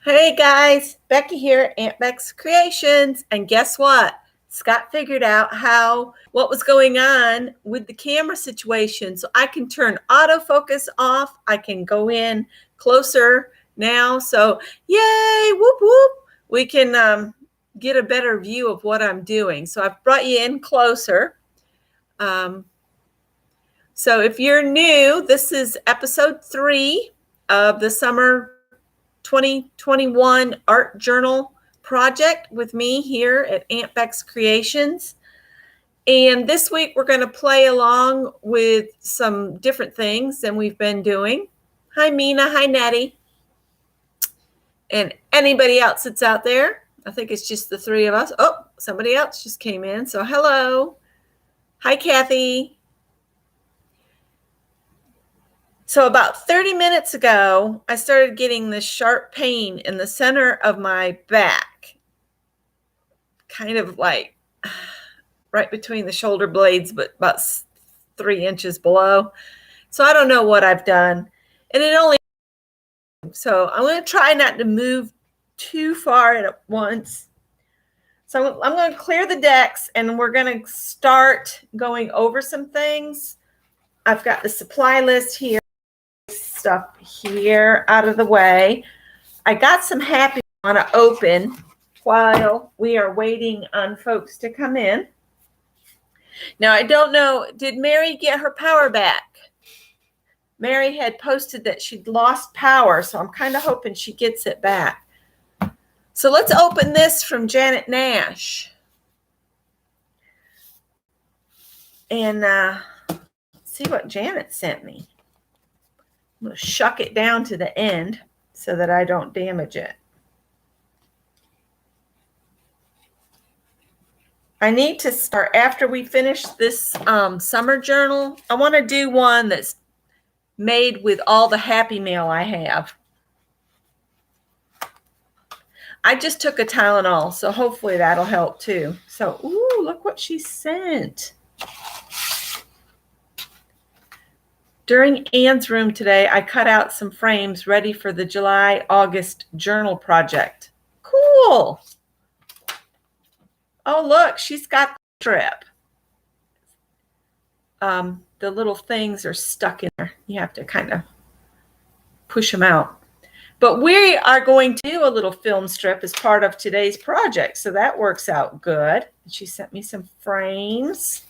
Hey guys, Becky here, Aunt Beck's Creations, and guess what? Scott figured out what was going on with the camera situation, so I can turn autofocus off. I can go in closer now. So yay, whoop whoop! We can get a better view of what I'm doing. So I've brought you in closer. So if you're new, this is episode 3 of the summer 2021 art journal project with me here at Aunt Beck's Creations. And this week we're going to play along with some different things than we've been doing. Hi Mina, hi Nettie, and anybody else that's out there. I think it's just the 3 of us. Oh, somebody else just came in, so hello. Hi Kathy. So about 30 minutes ago, I started getting this sharp pain in the center of my back, kind of like right between the shoulder blades, but about 3 inches below. So I don't know what I've done. And so I'm going to try not to move too far at once. So I'm going to clear the decks and we're going to start going over some things. I've got the supply list here. Stuff here out of the way. I got some happy I want to open while we are waiting on folks to come in. Now, I don't know, did Mary get her power back? Mary had posted that she'd lost power, so I'm kind of hoping she gets it back. So let's open this from Janet Nash. And see what Janet sent me. I'm going to shuck it down to the end so that I don't damage it. I need to start, after we finish this summer journal, I want to do one that's made with all the happy mail I have. I just took a Tylenol, so hopefully that'll help too. So, ooh, look what she sent. During Anne's room today, I cut out some frames ready for the July-August journal project. Cool. Oh, look, she's got the strip. The little things are stuck in there. You have to kind of push them out. But we are going to do a little film strip as part of today's project, so that works out good. She sent me some frames.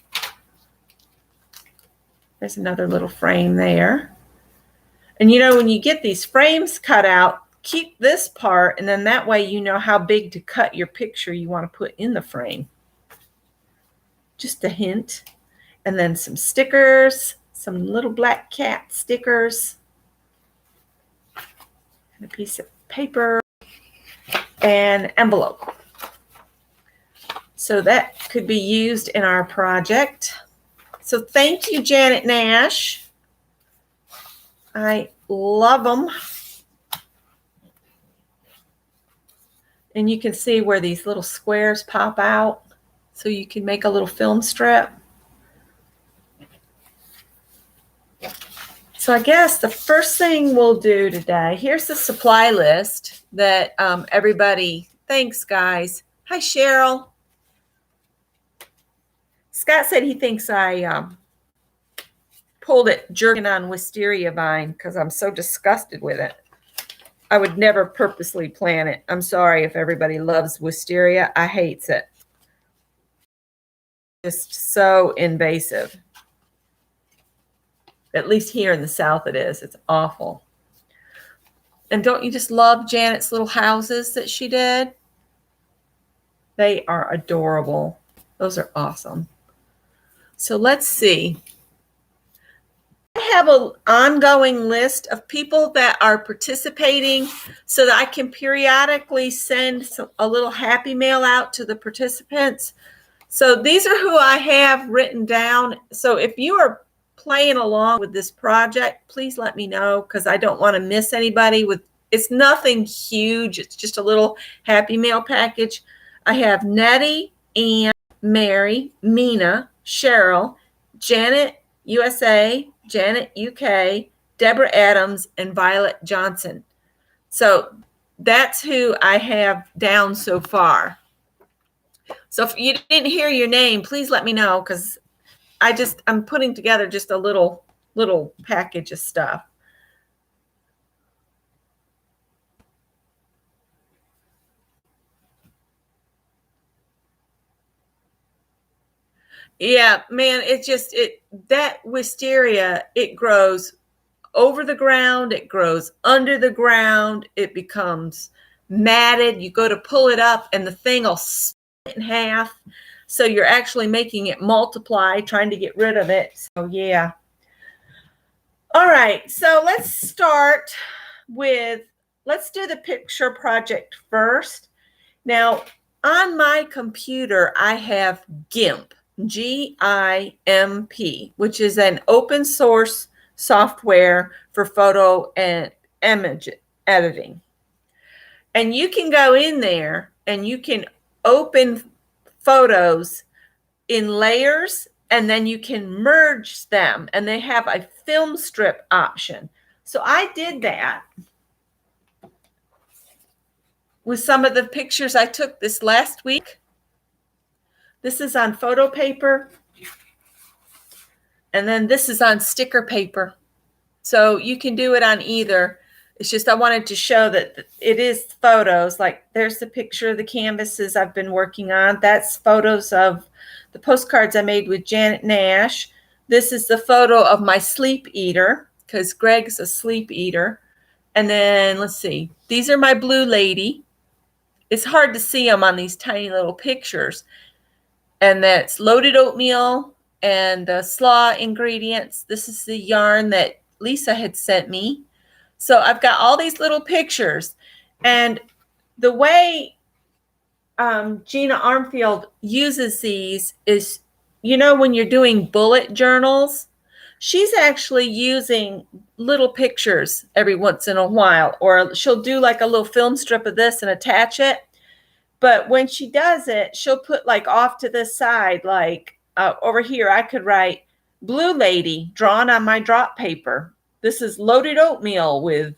There's another little frame there. And you know, when you get these frames cut out, keep this part, and then that way you know how big to cut your picture you want to put in the frame. Just a hint. And then some stickers, some little black cat stickers, and a piece of paper, and envelope. So that could be used in our project. So thank you, Janet Nash. I love them. And you can see where these little squares pop out, so you can make a little film strip. So I guess the first thing we'll do today, here's the supply list that everybody, thanks guys. Hi, Cheryl. Scott said he thinks I pulled it jerking on wisteria vine because I'm so disgusted with it. I would never purposely plant it. I'm sorry if everybody loves wisteria. I hates it. Just so invasive. At least here in the South it is. It's awful. And don't you just love Janet's little houses that she did? They are adorable. Those are awesome. So let's see. I have an ongoing list of people that are participating so that I can periodically send a little happy mail out to the participants. So these are who I have written down. So if you are playing along with this project, please let me know, because I don't want to miss anybody. It's nothing huge. It's just a little happy mail package. I have Nettie, Ann, Mary, Mina, Cheryl, Janet USA, Janet UK, Deborah Adams, and Violet Johnson. So that's who I have down so far. So if you didn't hear your name, please let me know, because I'm putting together just a little package of stuff. Yeah, man, that wisteria, it grows over the ground, it grows under the ground, it becomes matted. You go to pull it up and the thing will split in half. So you're actually making it multiply, trying to get rid of it. So yeah. All right, so let's do the picture project first. Now, on my computer, I have GIMP, GIMP, which is an open source software for photo and image editing. And you can go in there and you can open photos in layers, and then you can merge them, and they have a film strip option. So I did that with some of the pictures I took this last week. This is on photo paper, and then this is on sticker paper. So you can do it on either. It's just I wanted to show that it is photos. Like there's the picture of the canvases I've been working on. That's photos of the postcards I made with Janet Nash. This is the photo of my sleep eater, because Greg's a sleep eater. And then let's see. These are my blue lady. It's hard to see them on these tiny little pictures. And that's loaded oatmeal and the slaw ingredients. This is the yarn that Lisa had sent me. So I've got all these little pictures. And the way Gina Armfield uses these is, when you're doing bullet journals, she's actually using little pictures every once in a while, or she'll do like a little film strip of this and attach it. But when she does it, she'll put like off to the side, like over here, I could write blue lady drawn on my drop paper. This is loaded oatmeal with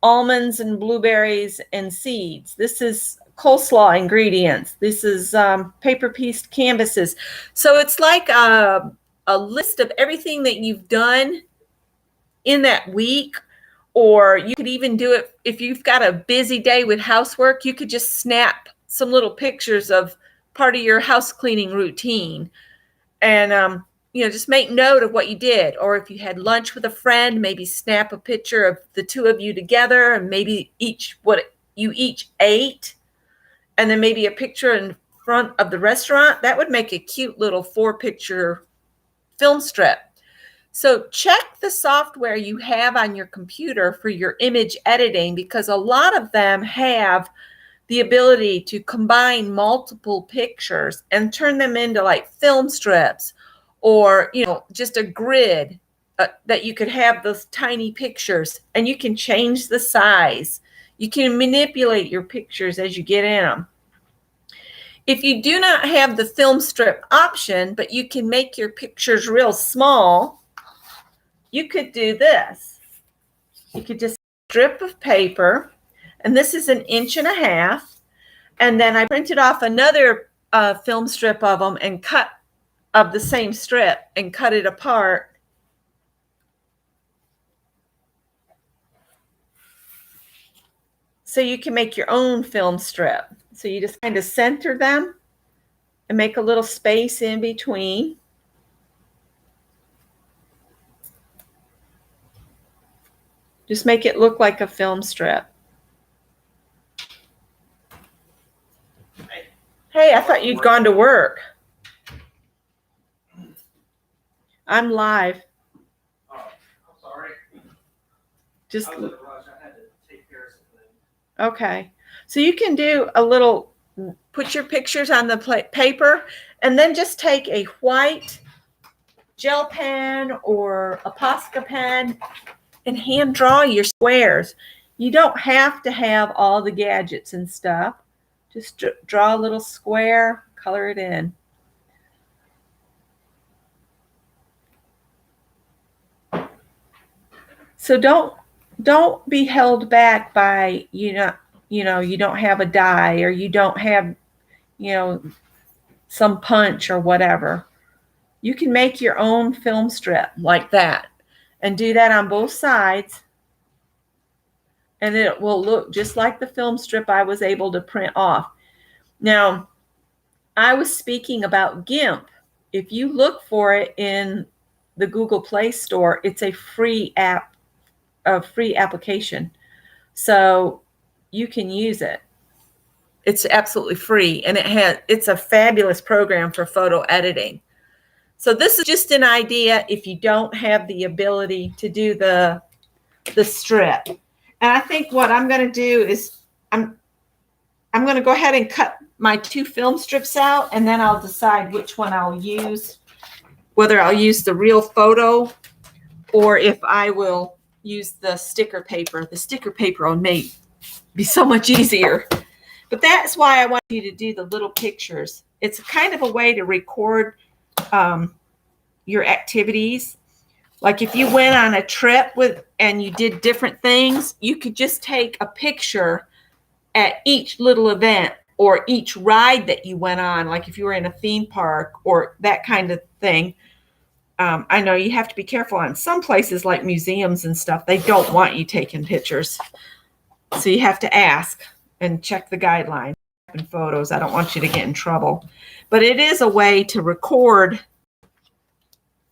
almonds and blueberries and seeds. This is coleslaw ingredients. This is paper pieced canvases. So it's like a list of everything that you've done in that week. Or you could even do it if you've got a busy day with housework. You could just snap some little pictures of part of your house cleaning routine, and just make note of what you did. Or if you had lunch with a friend, maybe snap a picture of the two of you together, and maybe what you each ate, and then maybe a picture in front of the restaurant. That would make a cute little 4-picture film strip. So check the software you have on your computer for your image editing, because a lot of them have the ability to combine multiple pictures and turn them into like film strips, or just a grid that you could have those tiny pictures, and you can change the size. You can manipulate your pictures as you get in them. If you do not have the film strip option, but you can make your pictures real small, you could do this. You could just strip of paper, and this is 1.5 inches. And then I printed off another film strip of them and cut of the same strip and cut it apart. So you can make your own film strip. So you just kind of center them and make a little space in between. Just make it look like a film strip. Hey, I thought you'd gone to work. I'm live. Oh, I'm sorry. Just I was in a rush. I had to take care of something. Okay. So you can do a little, put your pictures on the paper, and then just take a white gel pen or a Posca pen and hand draw your squares. You don't have to have all the gadgets and stuff. Just draw a little square, color it in. So don't be held back by you don't have a die, or you don't have, some punch or whatever. You can make your own film strip like that and do that on both sides. And it will look just like the film strip I was able to print off. Now, I was speaking about GIMP. If you look for it in the Google Play Store, it's a free app, a free application. So you can use it. It's absolutely free, and it's a fabulous program for photo editing. So this is just an idea if you don't have the ability to do the strip. And I think what I'm going to do is I'm going to go ahead and cut my 2 film strips out, and then I'll decide which one I'll use, whether I'll use the real photo or if I will use the sticker paper. The sticker paper on me be so much easier. But that's why I want you to do the little pictures. It's kind of a way to record your activities. Like if you went on a trip and you did different things, you could just take a picture at each little event or each ride that you went on. Like if you were in a theme park or that kind of thing. I know you have to be careful on some places like museums and stuff. They don't want you taking pictures. So you have to ask and check the guidelines and photos. I don't want you to get in trouble. But it is a way to record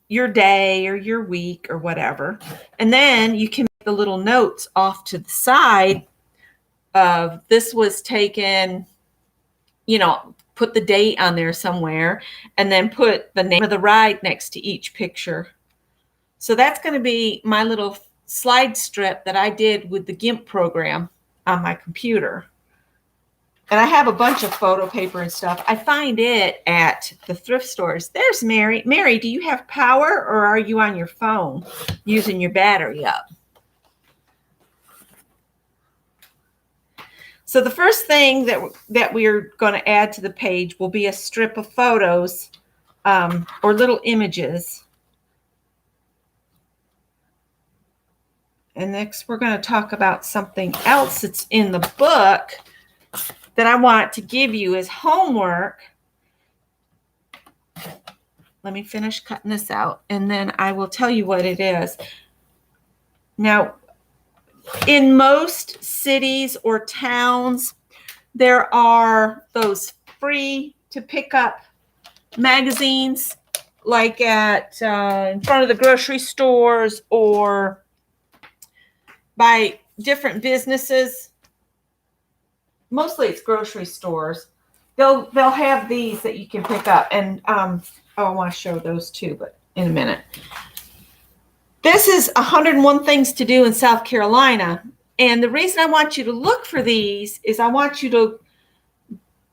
your day or your week or whatever. And then you can make the little notes off to the side of this was taken, put the date on there somewhere, and then put the name of the ride next to each picture. So that's going to be my little slide strip that I did with the GIMP program on my computer. And I have a bunch of photo paper and stuff. I find it at the thrift stores. There's Mary. Mary, do you have power, or are you on your phone using your battery up? So the first thing that we're going to add to the page will be a strip of photos or little images. And next we're going to talk about something else that's in the book that I want to give you as homework. Let me finish cutting this out, and then I will tell you what it is. Now, in most cities or towns, there are those free to pick up magazines, like at in front of the grocery stores or by different businesses. Mostly it's grocery stores. They'll have these that you can pick up. And I want to show those too, but in a minute. This is 101 things to do in South Carolina. And the reason I want you to look for these is I want you to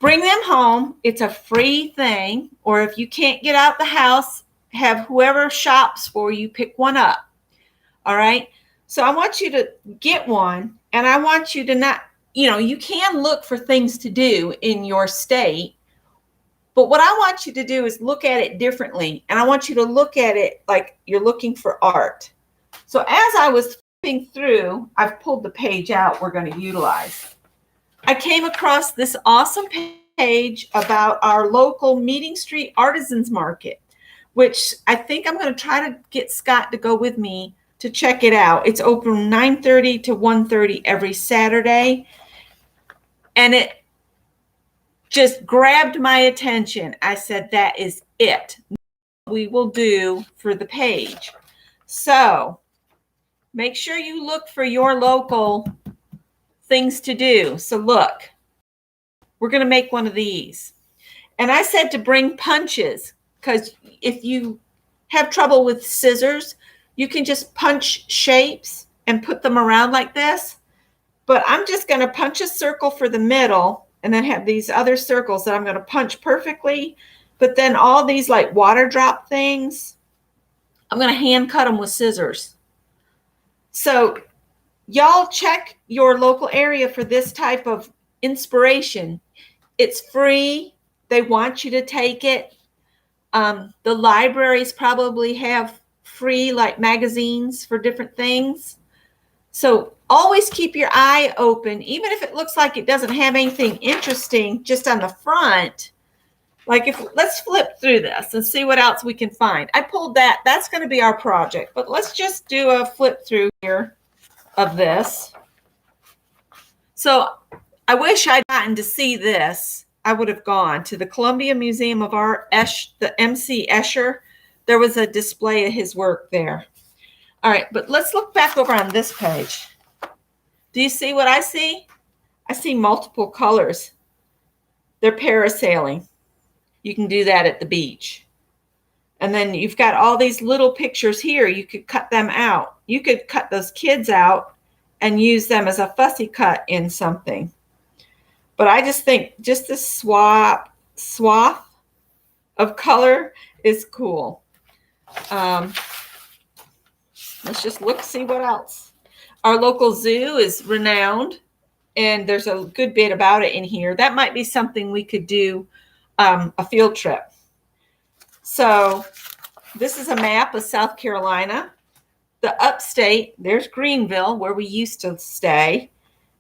bring them home. It's a free thing. Or if you can't get out the house, have whoever shops for you pick one up. All right. So I want you to get one, and I want you to not, you can look for things to do in your state, but what I want you to do is look at it differently. And I want you to look at it like you're looking for art. So as I was flipping through, I've pulled the page out we're going to utilize. I came across this awesome page about our local Meeting Street Artisans Market, which I think I'm going to try to get Scott to go with me to check it out. It's open 9:30 to 1:30 every Saturday. And it just grabbed my attention. I said, that is it. We will do for the page. So make sure you look for your local things to do. So look, we're going to make one of these. And I said to bring punches, because if you have trouble with scissors, you can just punch shapes and put them around like this. But I'm just going to punch a circle for the middle and then have these other circles that I'm going to punch perfectly. But then all these like water drop things, I'm going to hand cut them with scissors. So y'all check your local area for this type of inspiration. It's free. They want you to take it. The libraries probably have free like magazines for different things. So always keep your eye open, even if it looks like it doesn't have anything interesting just on the front. Like let's flip through this and see what else we can find. I pulled that. That's going to be our project, but let's just do a flip through here of this. So I wish I'd gotten to see this. I would have gone to the Columbia Museum of Art, the MC Escher. There was a display of his work there. All right, but let's look back over on this page. Do you see what I see? I see multiple colors. They're parasailing. You can do that at the beach. And then you've got all these little pictures here. You could cut them out. You could cut those kids out and use them as a fussy cut in something. But I just think just this swath of color is cool. Let's just look, see what else. Our local zoo is renowned, and there's a good bit about it in here. That might be something we could do a field trip. So this is a map of South Carolina. The upstate, there's Greenville, where we used to stay.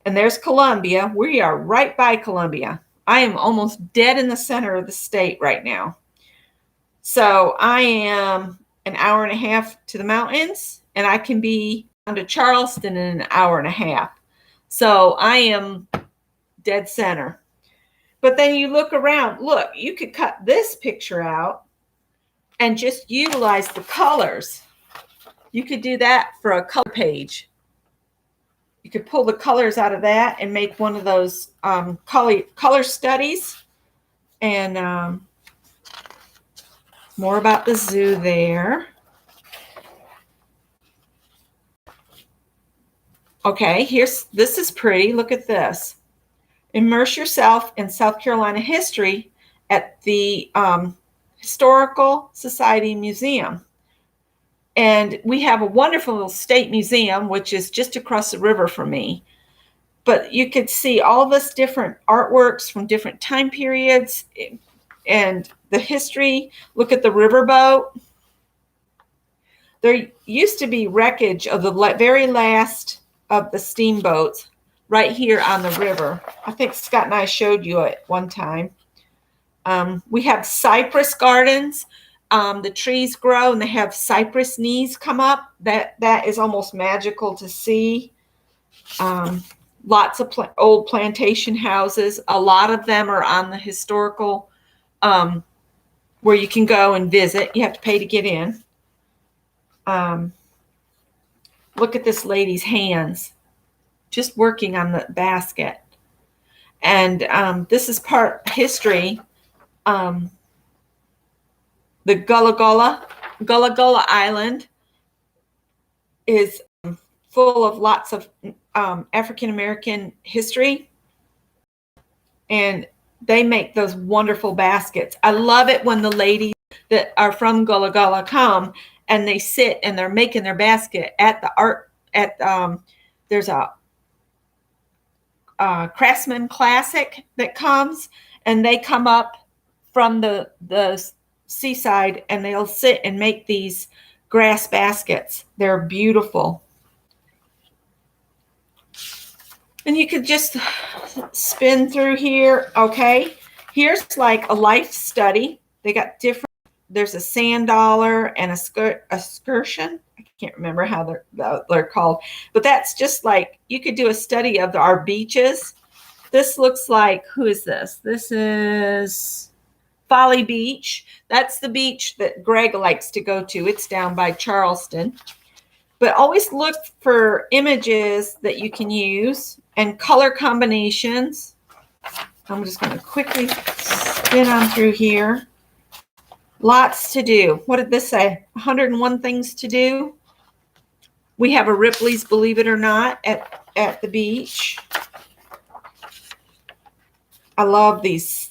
And there's Columbia. We are right by Columbia. I am almost dead in the center of the state right now. So I am an hour and a half to the mountains, and I can be down to Charleston in an hour and a half. So I am dead center. But then you look around. Look, you could cut this picture out and just utilize the colors. You could do that for a color page. You could pull the colors out of that and make one of those color studies. And more about the zoo there. Okay, this is pretty. Look at this. Immerse yourself in South Carolina history at the Historical Society Museum. And we have a wonderful little state museum, which is just across the river from me. But you could see all this different artworks from different time periods and the history. Look at the riverboat. There used to be wreckage of the very last of the steamboats right here on the river. I think Scott and I showed you it one time. We have cypress gardens. The trees grow and they have cypress knees come up. That is almost magical to see. Lots of old plantation houses. A lot of them are on the historical where you can go and visit. You have to pay to get in. Look at this lady's hands just working on the basket. And this is part history. The Gullah Gullah Island is full of lots of African-American history. And they make those wonderful baskets. I love it when the ladies that are from Gullah Gullah come and they sit and they're making their basket at the art, there's a Craftsman Classic that comes, and they come up from the seaside and they'll sit and make these grass baskets. They're beautiful. And you could just spin through here. Okay, here's like a life study. They got different, there's a sand dollar and a excursion. I can't remember how they're called, but that's just like, you could do a study of our beaches. This looks like, who is this? This is Folly Beach. That's the beach that Greg likes to go to. It's down by Charleston. But always look for images that you can use and color combinations. I'm just going to quickly spin on through here. Lots to do. What did this say? 101 things to do. We have a Ripley's, believe it or not, at the beach. I love these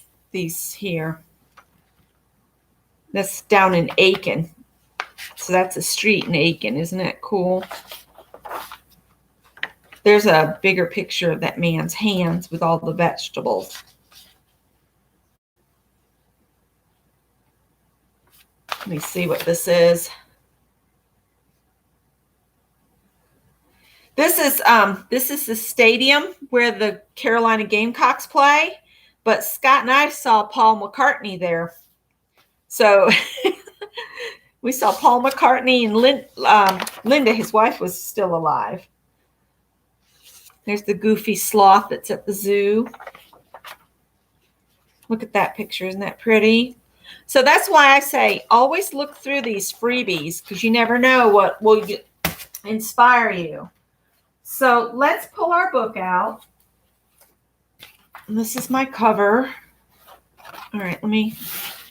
here. That's down in Aiken. So that's a street in Aiken. Isn't that cool? There's a bigger picture of that man's hands with all the vegetables. Let me see what this is. This is the stadium where the Carolina Gamecocks play, but Scott and I saw Paul McCartney there. So we saw Paul McCartney and Linda, his wife, was still alive. There's the goofy sloth that's at the zoo. Look at that picture. Isn't that pretty? So that's why I say always look through these freebies, because you never know what will inspire you. So let's pull our book out. And this is my cover. All right, let me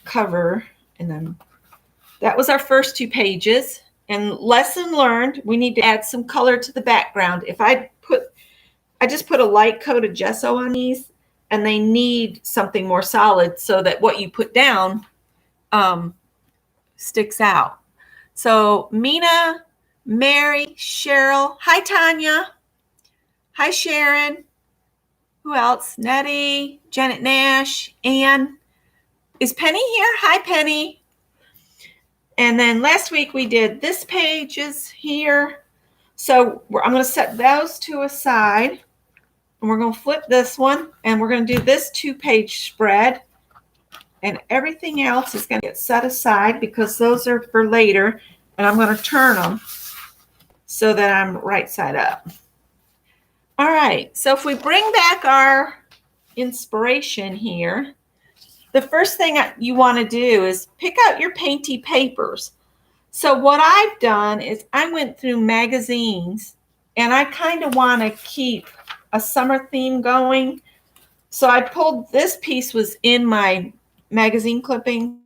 cover. And then that was our first 2 pages. And lesson learned, we need to add some color to the background. I just put a light coat of gesso on these, and they need something more solid so that what you put down sticks out. So Mina, Mary, Cheryl. Hi, Tanya. Hi, Sharon. Who else? Nettie, Janet Nash, Ann. Is Penny here? Hi, Penny. And then last week we did this pages here. So I'm going to set those 2 aside. And we're going to flip this one. And we're going to do this 2-page spread. And everything else is going to get set aside because those are for later. And I'm going to turn them so that I'm right side up. All right. So if we bring back our inspiration here, the first thing you want to do is pick out your painty papers. So what I've done is I went through magazines, and I kind of want to keep a summer theme going. So I pulled, this piece was in my magazine clippings,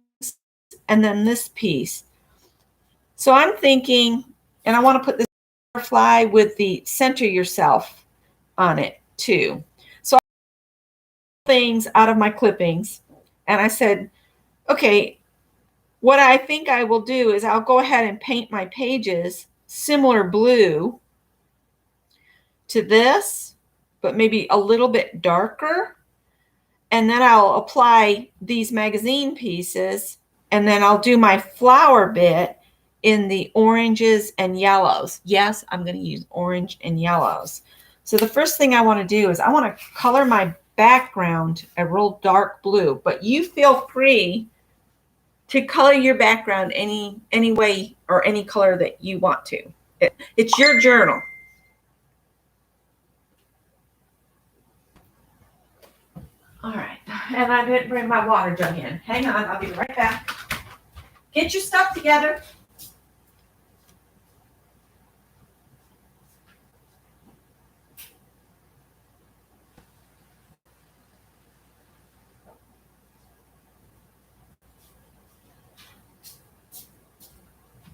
and then this piece. So I'm thinking, and I want to put this butterfly with the center yourself on it too. So I pulled things out of my clippings, and I said, okay, what I think I will do is I'll go ahead and paint my pages similar blue to this, but maybe a little bit darker. And then I'll apply these magazine pieces, and then I'll do my flower bit in the oranges and yellows. Yes, I'm going to use orange and yellows. So the first thing I want to do is I want to color my background a real dark blue, but you feel free to color your background any way or any color that you want to. It's your journal. All right, and I didn't bring my water jug in. Hang on, I'll be right back. Get your stuff together.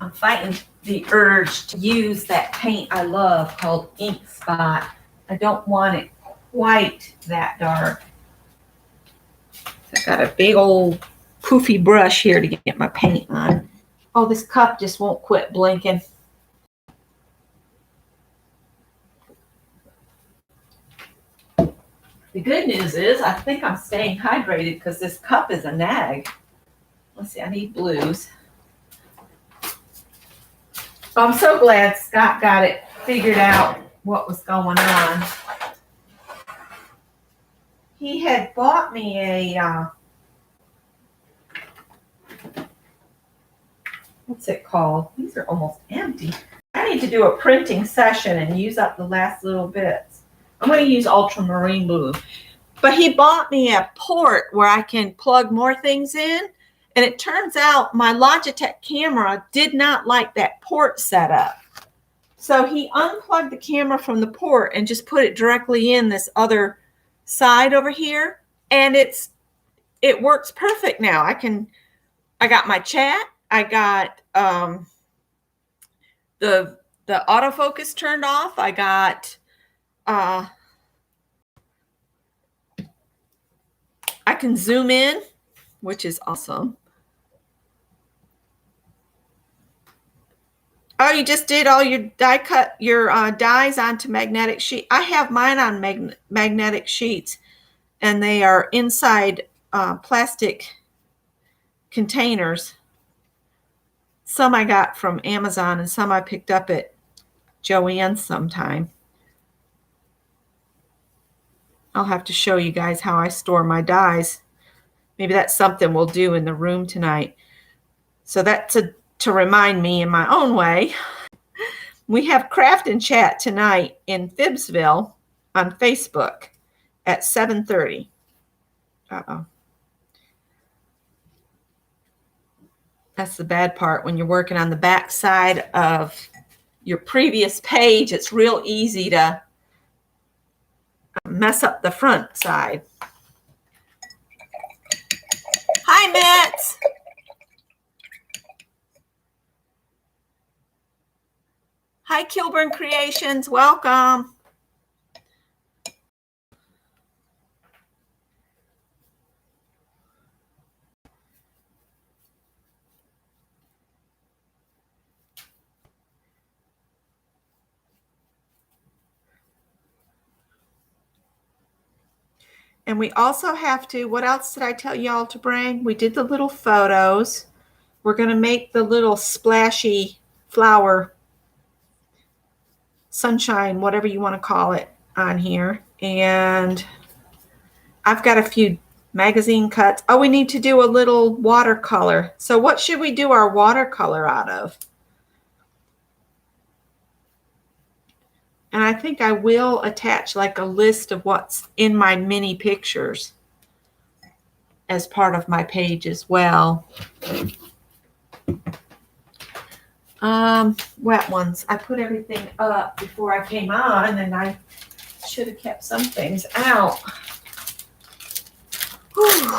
I'm fighting the urge to use that paint I love called Ink Spot. I don't want it quite that dark. I got a big old poofy brush here to get my paint on. Oh, this cup just won't quit blinking. The good news is I think I'm staying hydrated because this cup is a nag. Let's see, I need blues. Oh, I'm so glad Scott got it figured out what was going on. He had bought me a, what's it called? These are almost empty. I need to do a printing session and use up the last little bits. I'm going to use ultramarine blue. But he bought me a port where I can plug more things in. And it turns out my Logitech camera did not like that port setup. So he unplugged the camera from the port and just put it directly in this other side over here. And it works perfect now. I got my chat. I got the autofocus turned off. I got I can zoom in, which is awesome. Oh, you just did all your dies onto magnetic sheet. I have mine on magnetic sheets, and they are inside plastic containers. Some I got from Amazon, and some I picked up at Joann's sometime. I'll have to show you guys how I store my dies. Maybe that's something we'll do in the room tonight. So that's to remind me in my own way. We have Craft and Chat tonight in Phibbsville on Facebook at 7:30. Uh-oh. That's the bad part. When you're working on the back side of your previous page, it's real easy to mess up the front side. Hi, Mitz. Hi, Kilburn Creations. Welcome. And we also have to, what else did I tell y'all to bring? We did the little photos. We're going to make the little splashy flower, sunshine, whatever you want to call it, on here. And I've got a few magazine cuts. Oh, we need to do a little watercolor. So what should we do our watercolor out of? And I think I will attach like a list of what's in my mini pictures as part of my page as well. Wet ones. I put everything up before I came on, and I should have kept some things out. Whew.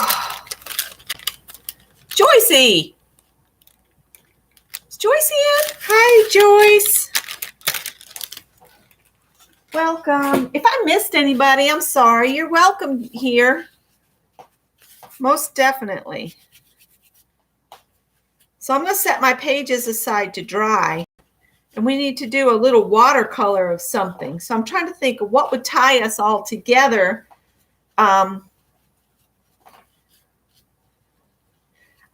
Joycey! Is Joyce in? Hi, Joyce. Welcome. If I missed anybody, I'm sorry. You're welcome here. Most definitely. So I'm going to set my pages aside to dry. And we need to do a little watercolor of something. So I'm trying to think of what would tie us all together. I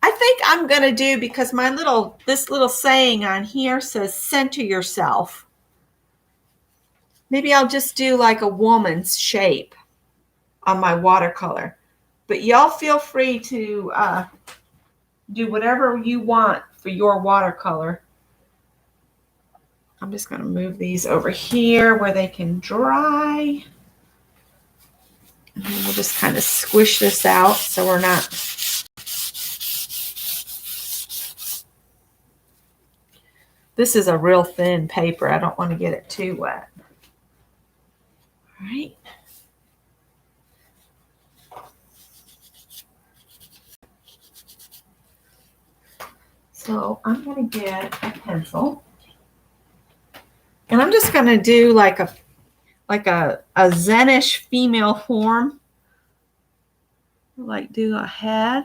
think I'm going to do, because this little saying on here says center yourself. Maybe I'll just do like a woman's shape on my watercolor. But y'all feel free to do whatever you want for your watercolor. I'm just going to move these over here where they can dry. And then we'll just kind of squish this out so we're not. This is a real thin paper. I don't want to get it too wet. All right. So I'm going to get a pencil. And I'm just going to do like a Zenish female form. Like do a head.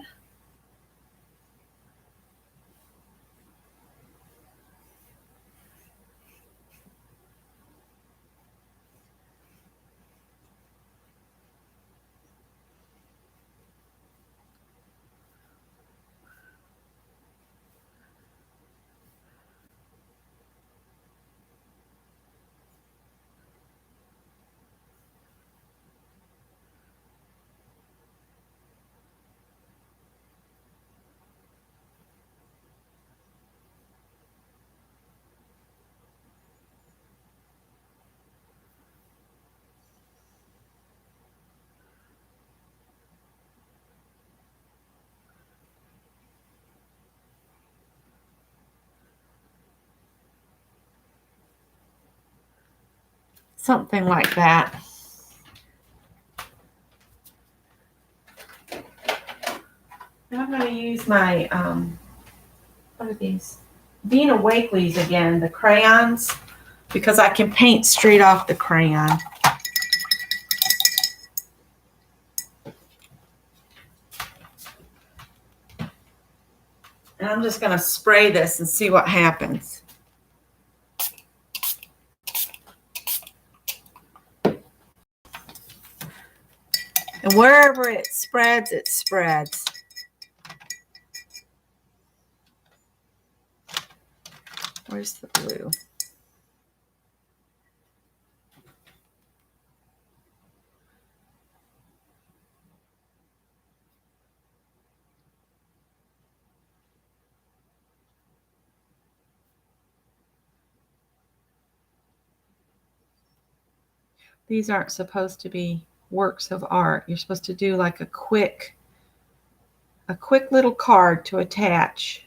Something like that. I'm going to use my, what are these? Dina Wakley's again, the crayons, because I can paint straight off the crayon. And I'm just going to spray this and see what happens. And wherever it spreads, it spreads. Where's the blue? These aren't supposed to be works of art. You're supposed to do like a quick little card to attach.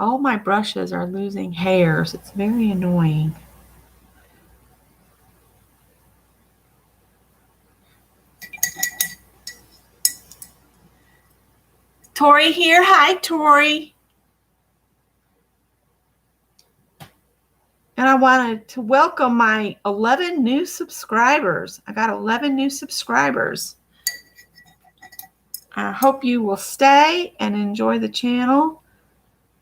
All my brushes are losing hairs. It's very annoying. Tori here. Hi, Tori. And I wanted to welcome my 11 new subscribers. I got 11 new subscribers. I hope you will stay and enjoy the channel.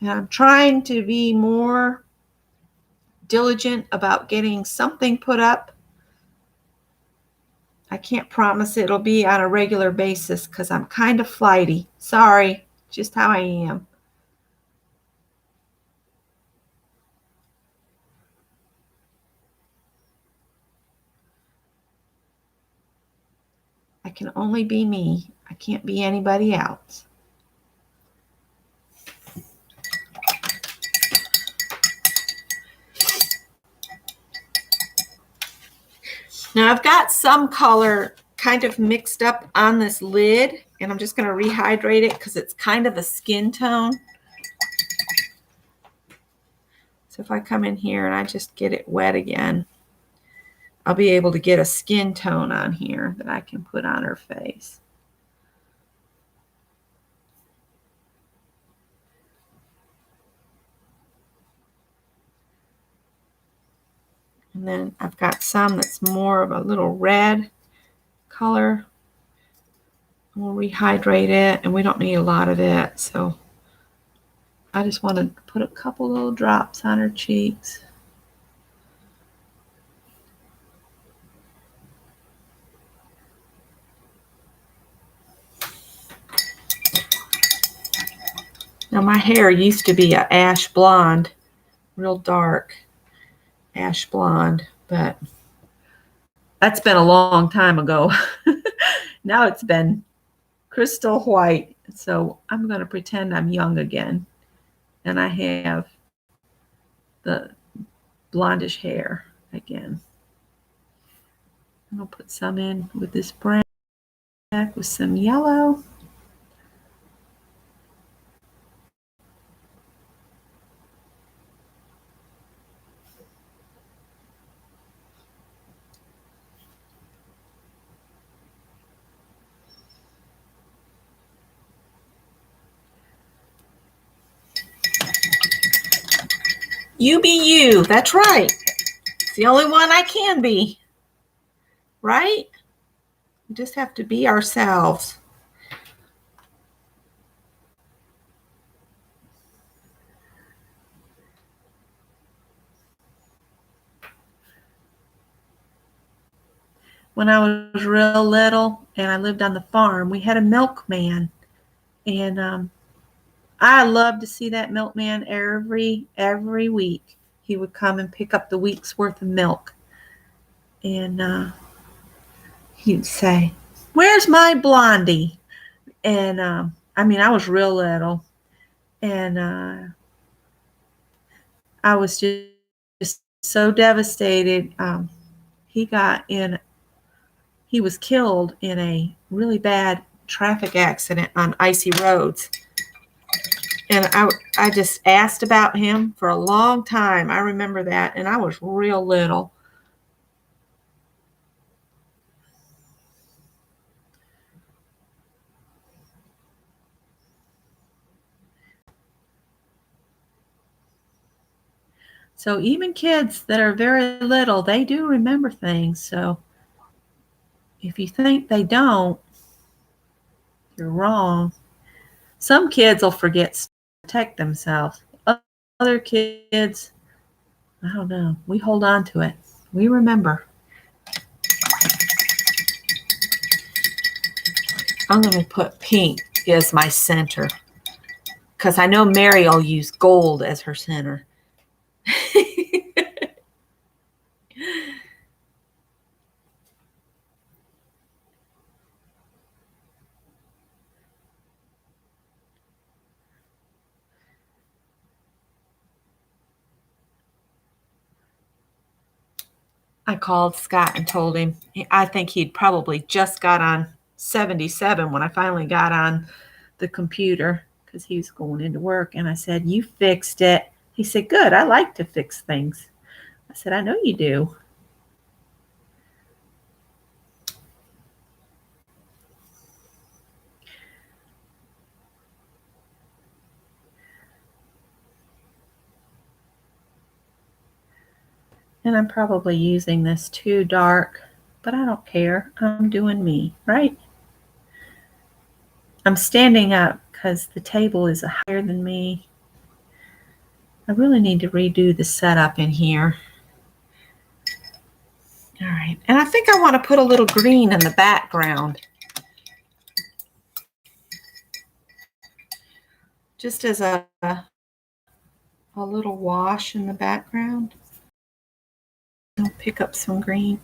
And I'm trying to be more diligent about getting something put up. I can't promise it'll be on a regular basis because I'm kind of flighty. Sorry, just how I am. I can only be me. I can't be anybody else. Now I've got some color kind of mixed up on this lid, and I'm just going to rehydrate it because it's kind of a skin tone. So if I come in here and I just get it wet again, I'll be able to get a skin tone on here that I can put on her face. And then I've got some that's more of a little red color. We'll rehydrate it, and we don't need a lot of it. So I just want to put a couple little drops on her cheeks. Now my hair used to be a ash blonde, real dark ash blonde, but that's been a long time ago. Now it's been crystal white. So I'm going to pretend I'm young again. And I have the blondish hair again. I'm going to put some in with this brown with some yellow. You be you. That's right. It's the only one I can be. Right? We just have to be ourselves. When I was real little and I lived on the farm, we had a milkman. And I loved to see that milkman every week. He would come and pick up the week's worth of milk. And he'd say, "Where's my Blondie?" And I mean, I was real little. And I was just so devastated. He was killed in a really bad traffic accident on icy roads. And I just asked about him for a long time. I remember that. And I was real little. So even kids that are very little, they do remember things. So if you think they don't, you're wrong. Some kids will forget to protect themselves. Other kids, I don't know. We hold on to it. We remember. I'm going to put pink as my center because I know Mary will use gold as her center. I called Scott and told him. I think he'd probably just got on 77 when I finally got on the computer because he was going into work. And I said, "You fixed it." He said, "Good. I like to fix things." I said, "I know you do." And I'm probably using this too dark, but I don't care. I'm doing me, right? I'm standing up because the table is higher than me. I really need to redo the setup in here. All right, and I think I want to put a little green in the background. Just as a little wash in the background. I'll pick up some green.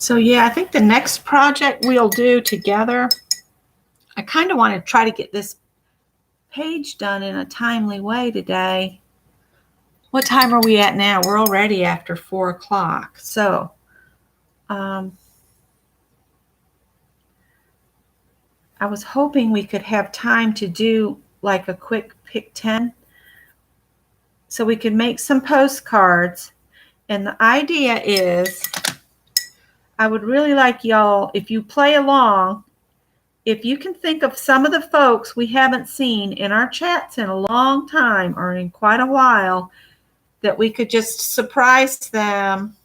So yeah, I think the next project we'll do together, I kind of want to try to get this page done in a timely way today. What time are we at now? We're already after 4 o'clock. So I was hoping we could have time to do like a quick pick 10 so we could make some postcards. And the idea is I would really like y'all, if you play along, if you can think of some of the folks we haven't seen in our chats in a long time or in quite a while, that we could just surprise them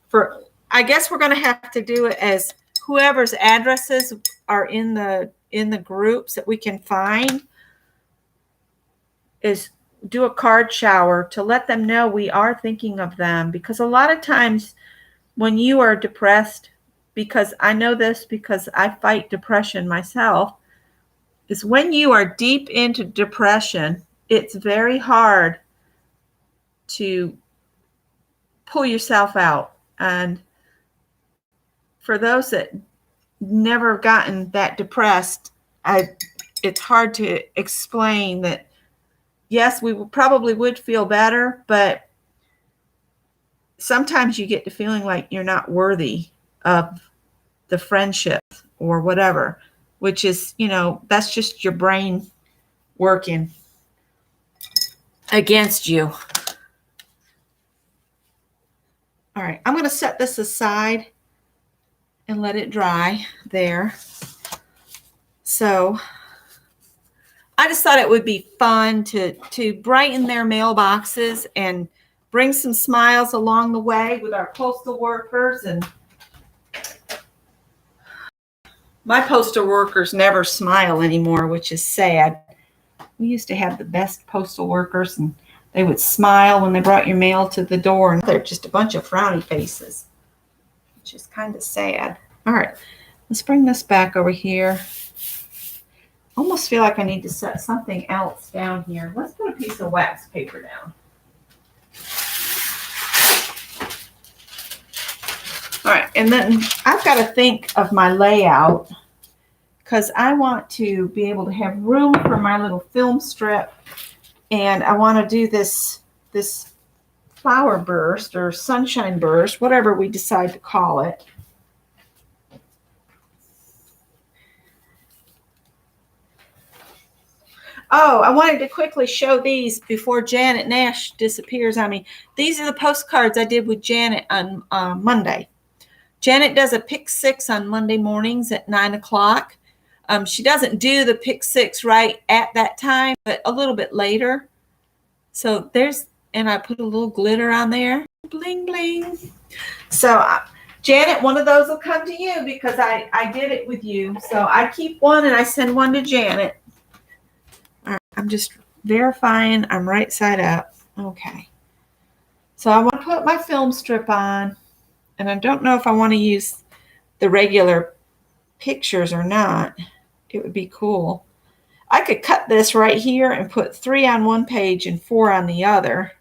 for, I guess we're going to have to do it as whoever's addresses are in the groups that we can find, is do a card shower to let them know we are thinking of them. Because a lot of times when you are depressed, because I know this because I fight depression myself, is when you are deep into depression, it's very hard to pull yourself out. And for those that never gotten that depressed, it's hard to explain that, yes, we probably would feel better, but sometimes you get to feeling like you're not worthy of the friendship or whatever, which is, that's just your brain working against you. All right, I'm going to set this aside and let it dry there. So I just thought it would be fun to brighten their mailboxes and bring some smiles along the way with our postal workers. And my postal workers never smile anymore, which is sad. We used to have the best postal workers, and they would smile when they brought your mail to the door, and they're just a bunch of frowny faces, which is kind of sad. All right, let's bring this back over here. Almost feel like I need to set something else down here. Let's put a piece of wax paper down. All right, and then I've got to think of my layout because I want to be able to have room for my little film strip, and I want to do this flower burst or sunshine burst, whatever we decide to call it. Oh, I wanted to quickly show these before Janet Nash disappears on me. These are the postcards I did with Janet on Monday. Janet does a pick 6 on Monday mornings at 9 o'clock. She doesn't do the pick 6 right at that time, but a little bit later. So and I put a little glitter on there. Bling, bling. So Janet, one of those will come to you because I did it with you. So I keep one and I send one to Janet. All right, I'm just verifying I'm right side up. Okay. So I want to put my film strip on. And I don't know if I want to use the regular pictures or not. It would be cool. I could cut this right here and put 3 on one page and 4 on the other.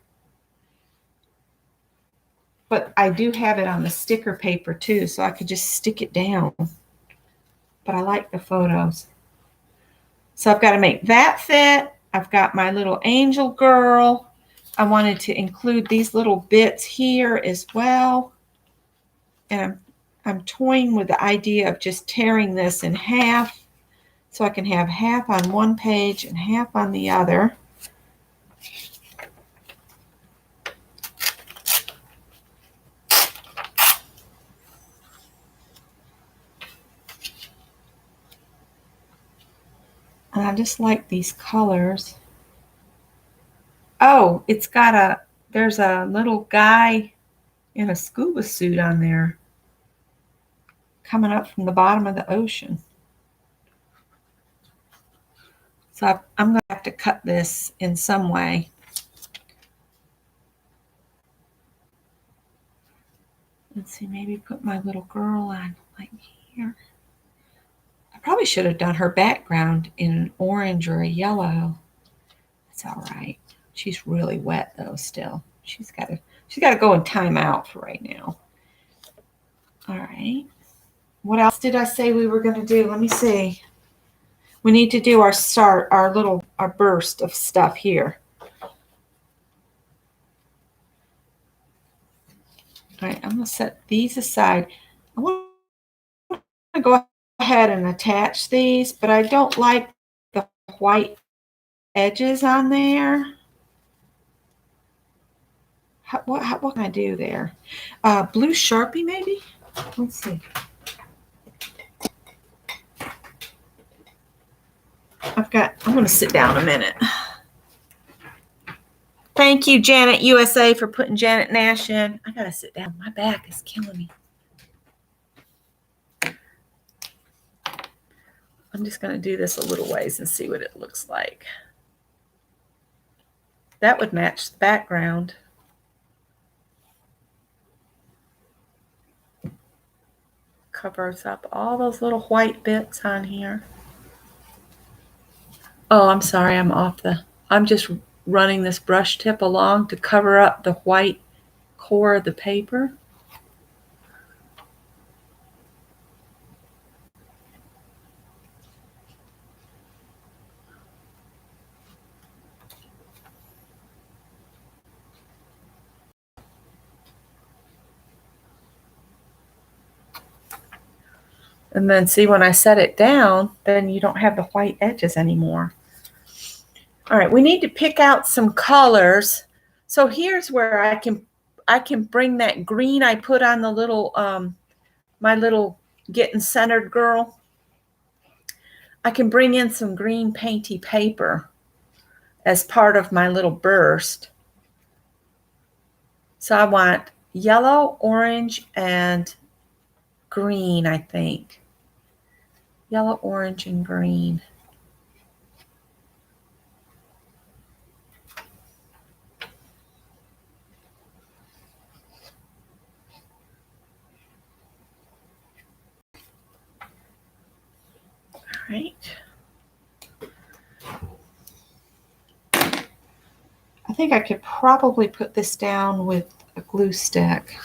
But I do have it on the sticker paper too, so I could just stick it down. But I like the photos. So I've got to make that fit. I've got my little angel girl. I wanted to include these little bits here as well. And I'm toying with the idea of just tearing this in half so I can have half on one page and half on the other. And I just like these colors. Oh, there's a little guy in a scuba suit on there coming up from the bottom of the ocean. So I'm going to have to cut this in some way. Let's see, maybe put my little girl on like here. I probably should have done her background in an orange or a yellow. That's all right. She's really wet though still. She's got to go in timeout for right now. All right. What else did I say we were going to do? Let me see. We need to do our burst of stuff here. All right, I'm going to set these aside. I want to go ahead and attach these, but I don't like the white edges on there. What can I do there? Blue Sharpie maybe? Let's see. I'm going to sit down a minute. Thank you, Janet USA, for putting Janet Nash in. I got to sit down. My back is killing me. I'm just going to do this a little ways and see what it looks like. That would match the background. Covers up all those little white bits on here. Oh, I'm sorry, I'm just running this brush tip along to cover up the white core of the paper. And then see, when I set it down, then you don't have the white edges anymore. All right, we need to pick out some colors. So here's where I can bring that green I put on the little my little getting centered girl. I can bring in some green painty paper as part of my little burst. So I want yellow, orange, and green, I think. Yellow, orange, and green. All right. I think I could probably put this down with a glue stick.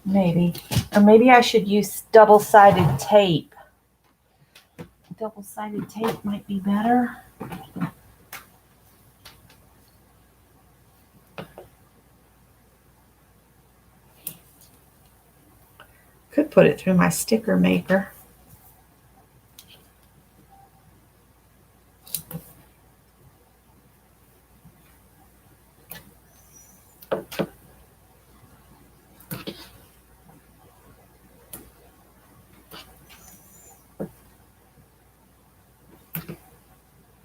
Maybe. Or maybe I should use double-sided tape. Double-sided tape might be better. Could put it through my sticker maker.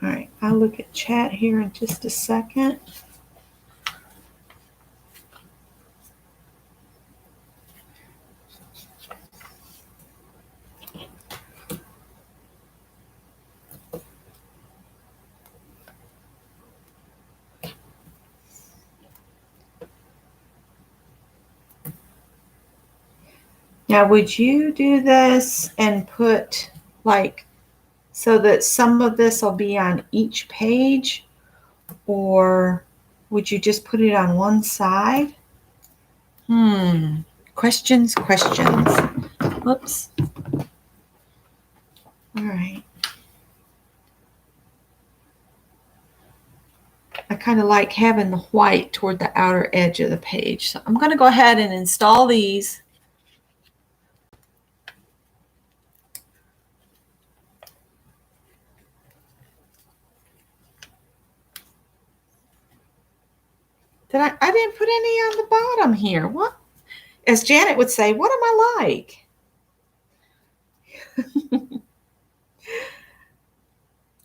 All right, I'll look at chat here in just a second. Now, would you do this and put like, so that some of this will be on each page, or would you just put it on one side? Questions. Whoops. All right. I kind of like having the white toward the outer edge of the page. So I'm going to go ahead and install these. I didn't put any on the bottom here. What? As Janet would say, what am I like?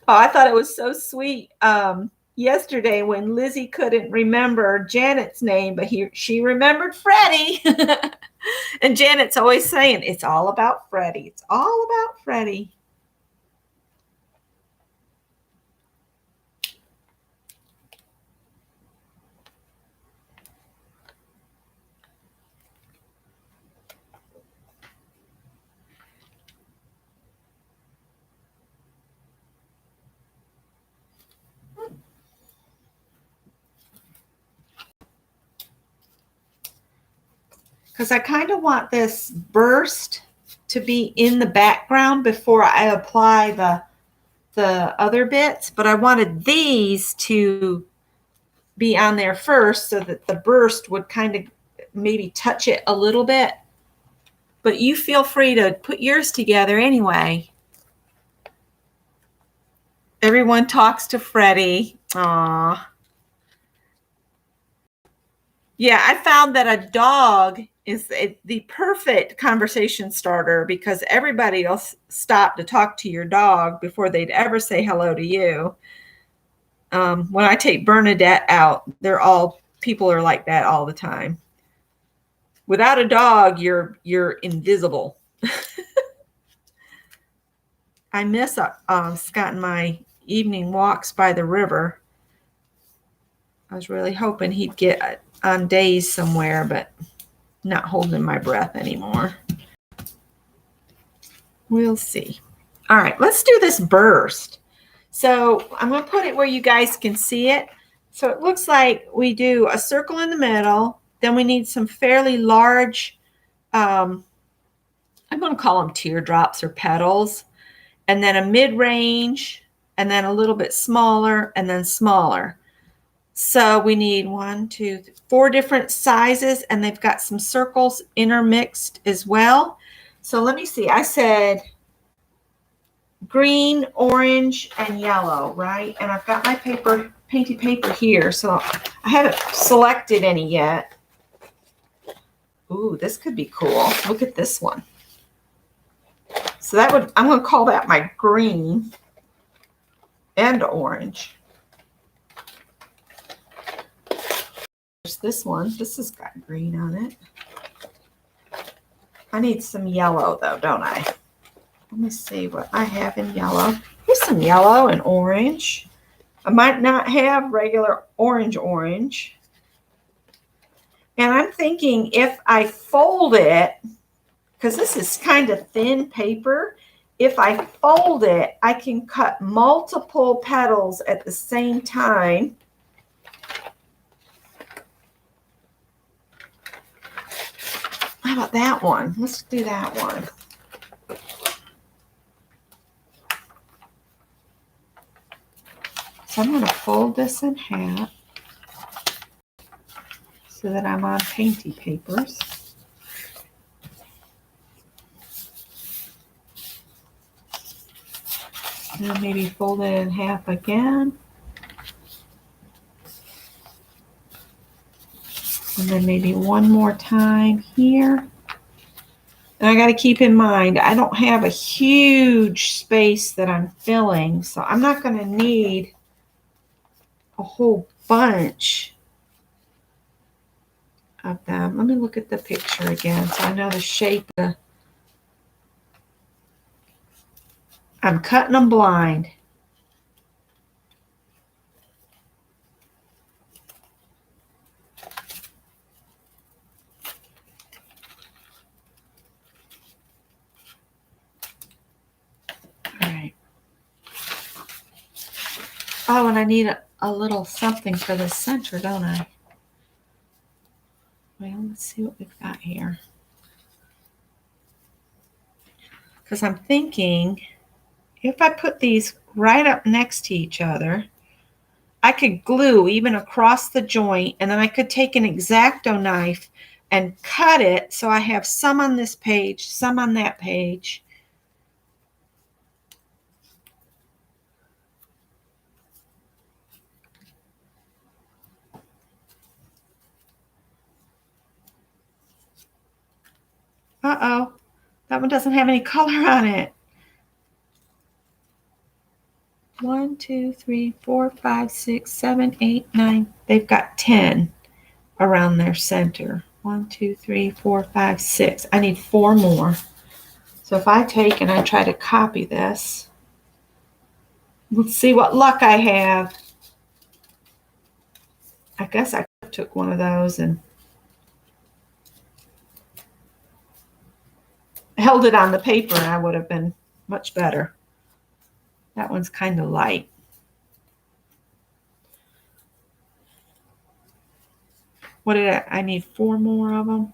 Oh, I thought it was so sweet. Yesterday when Lizzie couldn't remember Janet's name, but she remembered Freddie. And Janet's always saying, it's all about Freddie. It's all about Freddie. Because I kind of want this burst to be in the background before I apply the other bits, but I wanted these to be on there first so that the burst would kind of maybe touch it a little bit. But you feel free to put yours together anyway. Everyone talks to Freddie. Aww. Yeah, I found that a dog is the perfect conversation starter because everybody will stop to talk to your dog before they'd ever say hello to you. When I take Bernadette out, people are like that all the time. Without a dog, you're invisible. I miss Scott and my evening walks by the river. I was really hoping he'd get on days somewhere, but not holding my breath anymore. We'll see. All right, let's do this burst. So I'm going to put it where you guys can see it. So it looks like we do a circle in the middle. Then we need some fairly large, I'm going to call them teardrops or petals. And then a mid-range, and then a little bit smaller, and then smaller. So we need 4 different sizes, and they've got some circles intermixed as well. So let me see. I said green, orange, and yellow, right? And I've got my painted paper here, so I haven't selected any yet. Ooh, this could be cool. Look at this one. So I'm going to call that my green and orange. There's this one. This has got green on it. I need some yellow though, don't I? Let me see what I have in yellow. Here's some yellow and orange. I might not have regular orange. And I'm thinking if I fold it, because this is kind of thin paper, if I fold it, I can cut multiple petals at the same time. How about that one? Let's do that one. So I'm going to fold this in half so that I'm on painty papers. And maybe fold it in half again. And then maybe one more time here. And I got to keep in mind, I don't have a huge space that I'm filling, so I'm not going to need a whole bunch of them. Let me look at the picture again so I know the shape. I'm cutting them blind. Oh, and I need a little something for the center, don't I? Well, let's see what we've got here. Because I'm thinking if I put these right up next to each other, I could glue even across the joint, and then I could take an X-Acto knife and cut it so I have some on this page, some on that page. Uh-oh, that one doesn't have any color on it. 1, 2, 3, 4, 5, 6, 7, 8, 9. They've got 10 around their center. 1, 2, 3, 4, 5, 6. I need 4 more. So if I take and I try to copy this, let's see what luck I have. I guess I took one of those and held it on the paper, and I would have been much better. That one's kind of light. What did I need 4 more of them?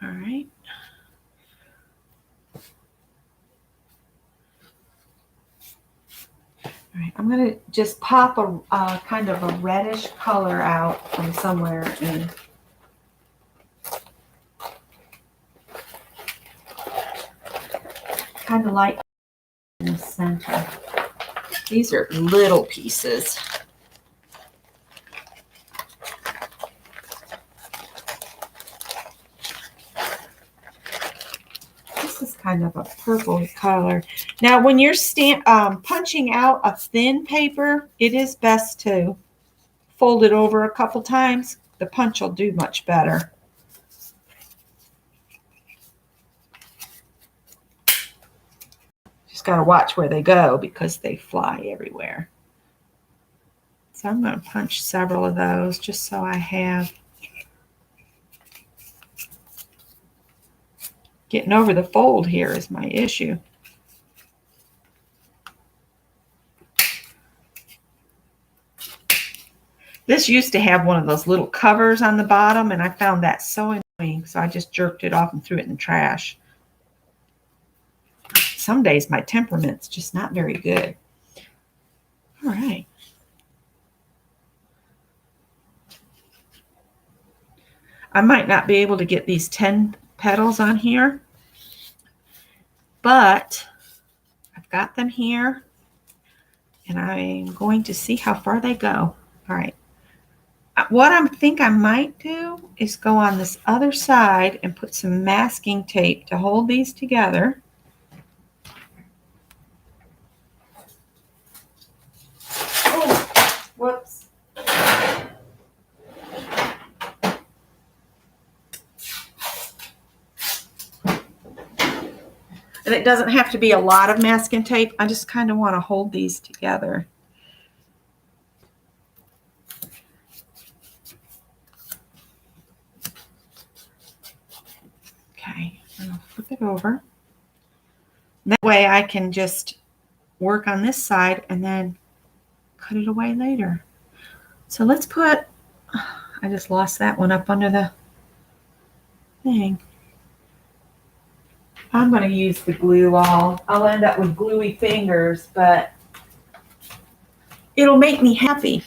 All right. All right, I'm going to just pop a kind of a reddish color out from somewhere and kind of light in the center. These are little pieces. This is kind of a purple color. Now, when you're punching out a thin paper, it is best to fold it over a couple times. The punch will do much better. Just got to watch where they go because they fly everywhere. So I'm going to punch several of those just so I have. Getting over the fold here is my issue. This used to have one of those little covers on the bottom, and I found that so annoying, so I just jerked it off and threw it in the trash. Some days my temperament's just not very good. All right. I might not be able to get these 10 petals on here, but I've got them here, and I'm going to see how far they go. All right. What I think I might do is go on this other side and put some masking tape to hold these together. Oh, whoops. And it doesn't have to be a lot of masking tape. I just kind of want to hold these together. Okay, I'll flip it over. That way I can just work on this side and then cut it away later. So let's put, I just lost that one up under the thing. I'm going to use the glue all. I'll end up with gluey fingers, but it'll make me happy.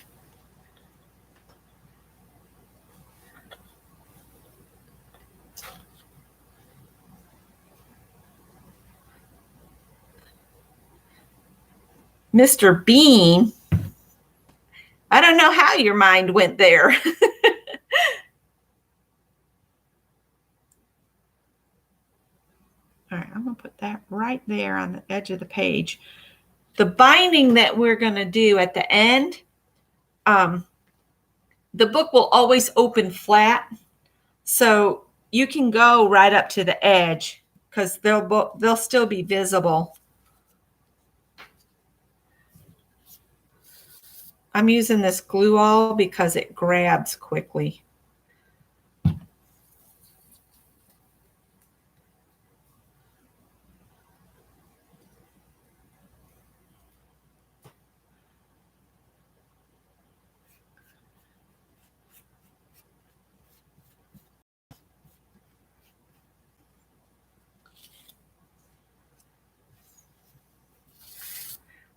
Mr. Bean, I don't know how your mind went there. All right, I'm going to put that right there on the edge of the page. The binding that we're going to do at the end, the book will always open flat, so you can go right up to the edge because they'll still be visible. I'm using this glue all because it grabs quickly.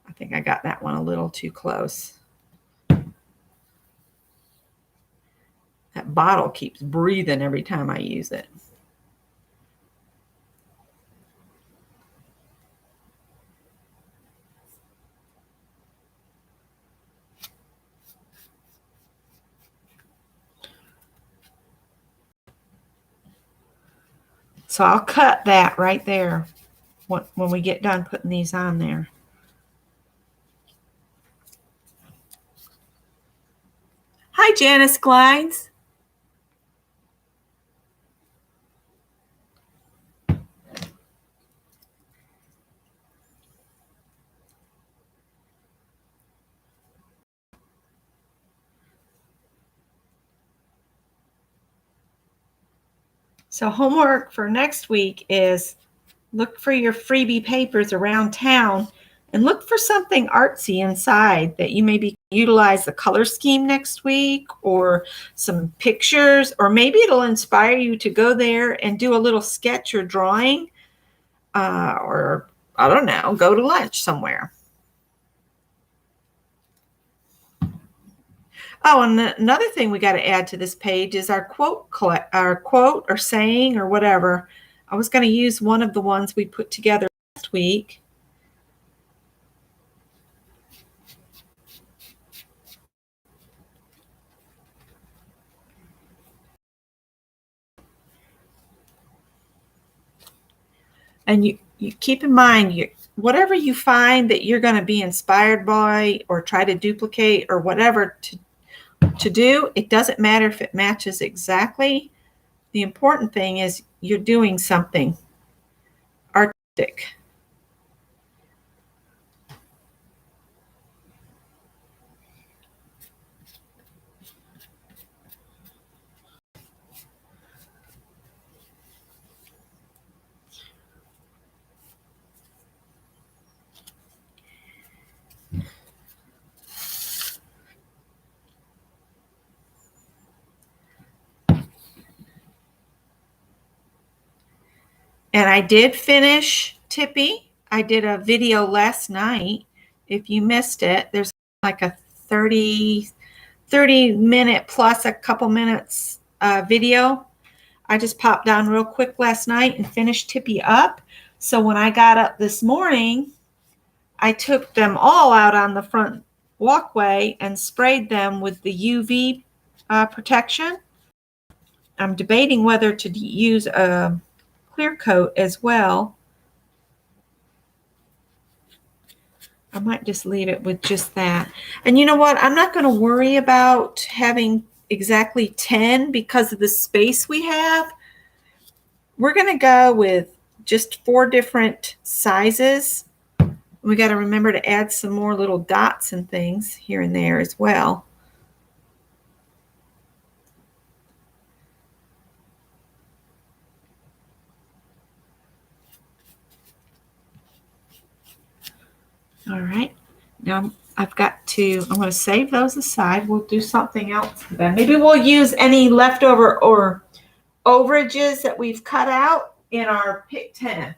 I think I got that one a little too close. That bottle keeps breathing every time I use it. So I'll cut that right there when we get done putting these on there. Hi, Janice Glines. So homework for next week is look for your freebie papers around town and look for something artsy inside that you maybe utilize the color scheme next week, or some pictures, or maybe it'll inspire you to go there and do a little sketch or drawing, or I don't know, go to lunch somewhere. Oh, and another thing we got to add to this page is our quote or saying or whatever. I was going to use one of the ones we put together last week. And you keep in mind, whatever you find that you're going to be inspired by or try to duplicate or whatever to do, it doesn't matter if it matches exactly. The important thing is you're doing something artistic. And I did finish Tippy. I did a video last night. If you missed it, there's like a 30 minute plus a couple minutes video. I just popped down real quick last night and finished Tippy up. So when I got up this morning, I took them all out on the front walkway and sprayed them with the UV protection. I'm debating whether to use a clear coat as well. I might just leave it with just that. And you know what? I'm not going to worry about having exactly 10 because of the space we have. We're going to go with just 4 different sizes. We got to remember to add some more little dots and things here and there as well. All right, now I'm going to save those aside. We'll do something else with them. Maybe we'll use any leftover or overages that we've cut out in our pick 10.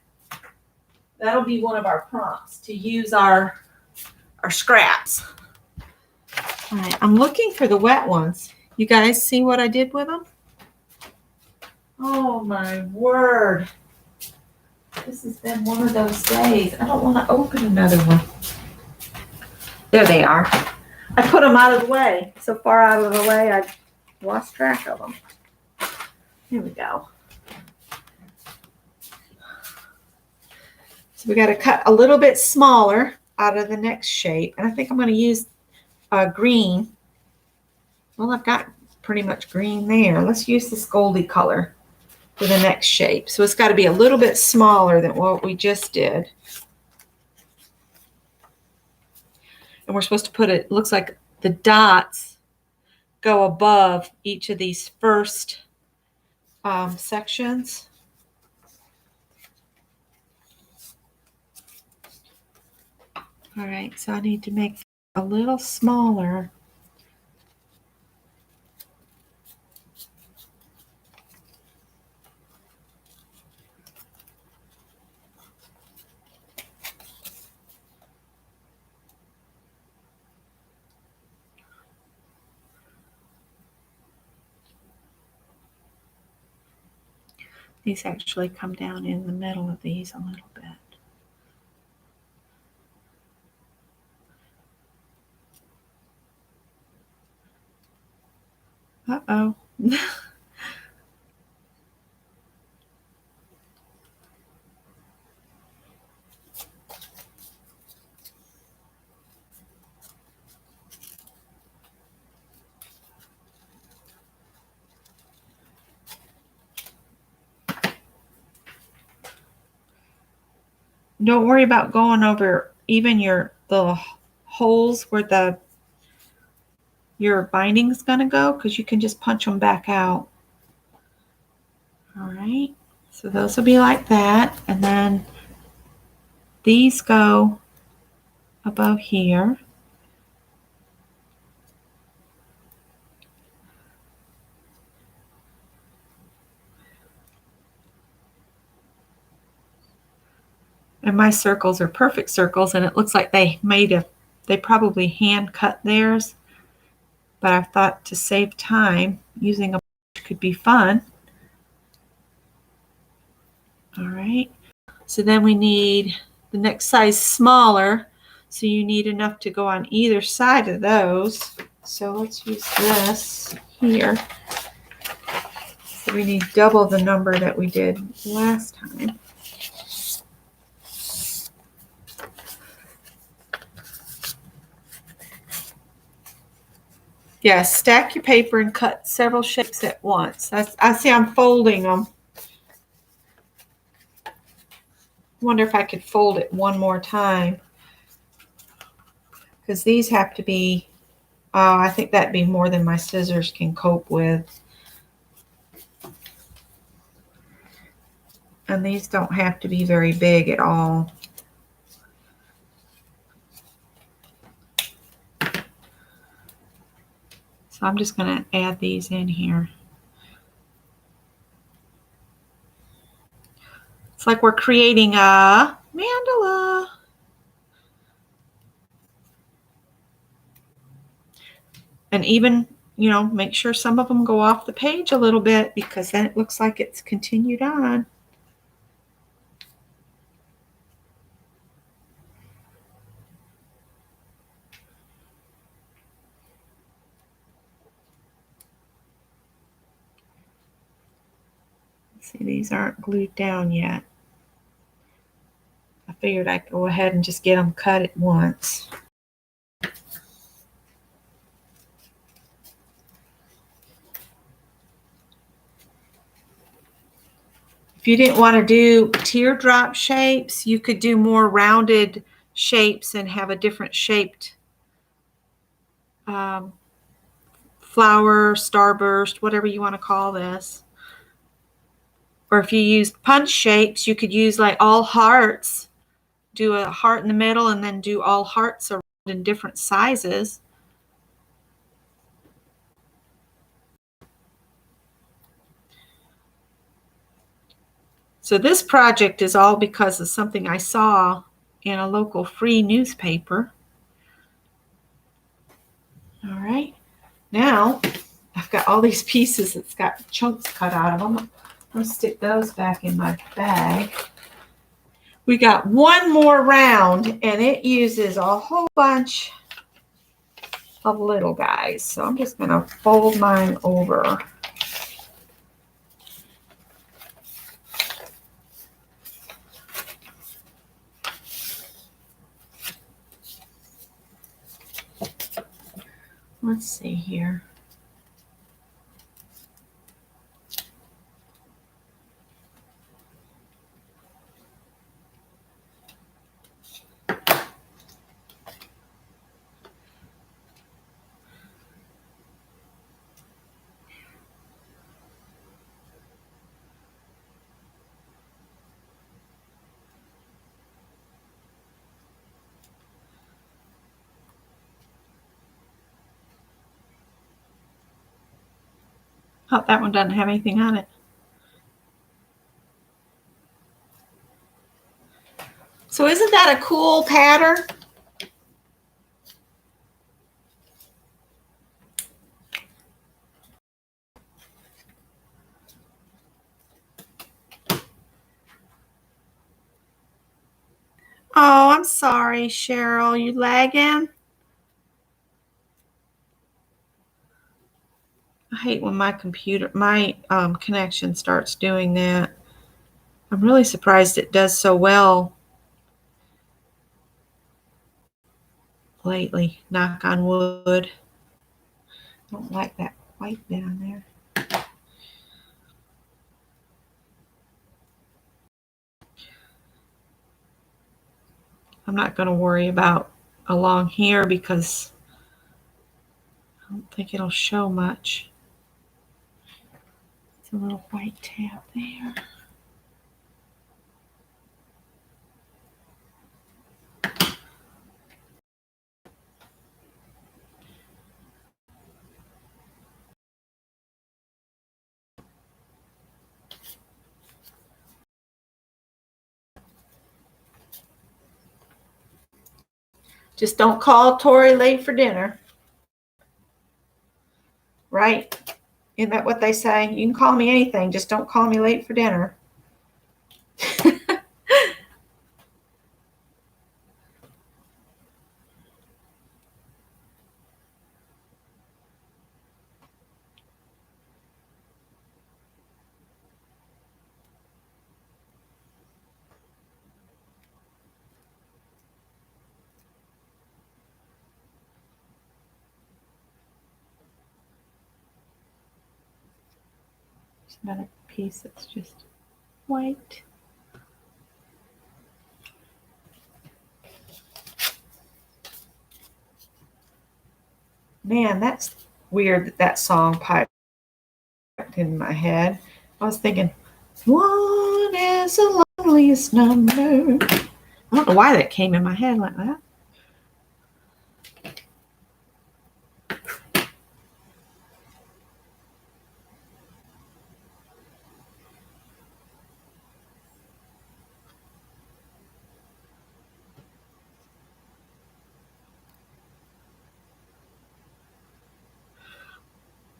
That'll be one of our prompts, to use our scraps. All right, I'm looking for the wet ones. You guys see what I did with them? Oh my word. This has been one of those days. I don't want to open another one. There they are. I put them out of the way. So far out of the way, I lost track of them. Here we go. So we got to cut a little bit smaller out of the next shape. And I think I'm going to use green. Well, I've got pretty much green there. Let's use this goldy color for the next shape. So it's got to be a little bit smaller than what we just did. And we're supposed to put it, looks like the dots go above each of these first sections. All right, so I need to make a little smaller. These actually come down in the middle of these a little bit. Uh-oh. Don't worry about going over even the holes where your binding is going to go, because you can just punch them back out. All right, so those will be like that, and then these go above here. And my circles are perfect circles, and it looks like they probably hand cut theirs, but I thought to save time, using a brush could be fun. All right, so then we need the next size smaller, so you need enough to go on either side of those. So let's use this here. So we need double the number that we did last time. Yeah, stack your paper and cut several shapes at once. I see I'm folding them. Wonder if I could fold it one more time, because these have to be, I think that'd be more than my scissors can cope with. And these don't have to be very big at all. So I'm just going to add these in here. It's like we're creating a mandala. And even, make sure some of them go off the page a little bit, because then it looks like it's continued on. See, these aren't glued down yet. I figured I'd go ahead and just get them cut at once. If you didn't want to do teardrop shapes, you could do more rounded shapes and have a different shaped flower, starburst, whatever you want to call this. Or if you used punch shapes, you could use like all hearts, do a heart in the middle, and then do all hearts around in different sizes. So this project is all because of something I saw in a local free newspaper. All right, now I've got all these pieces that's got chunks cut out of them. I'm going to stick those back in my bag. We got one more round, and it uses a whole bunch of little guys. So I'm just going to fold mine over. Let's see here. Oh, that one doesn't have anything on it. So isn't that a cool pattern? Oh, I'm sorry, Cheryl. You lagging? I hate when my connection starts doing that. I'm really surprised it does so well lately. Knock on wood. I don't like that white down there. I'm not going to worry about along here because I don't think it'll show much. It's a little white tab there. Just don't call Tori late for dinner. Right? Isn't that what they say? You can call me anything, just don't call me late for dinner. There's another piece that's just white. Man, that's weird that song piped in my head. I was thinking, one is the loneliest number. I don't know why that came in my head like that.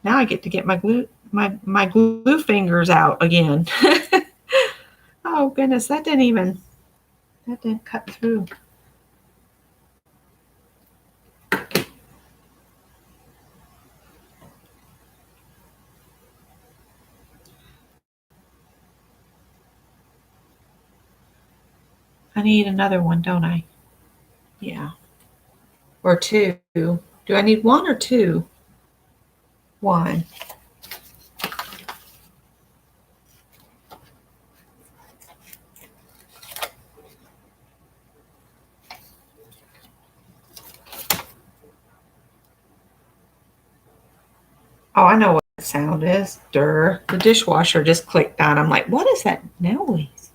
Now I get to get my glue fingers out again. Oh goodness, that didn't cut through. I need another one, don't I? Yeah. Or two. Do I need one or two? One. Oh, I know what that sound is. Durr. The dishwasher just clicked on. I'm like, what is that noise?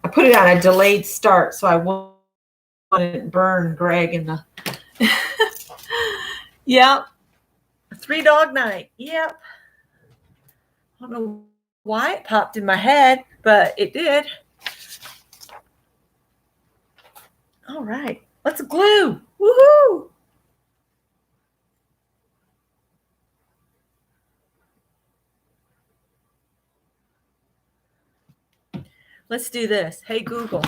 I put it on a delayed start so I won't let it burn Greg in the. Yep. 3-dog night. Yep. I don't know why it popped in my head, but it did. All right. Let's glue. Woohoo! Let's do this. Hey, Google.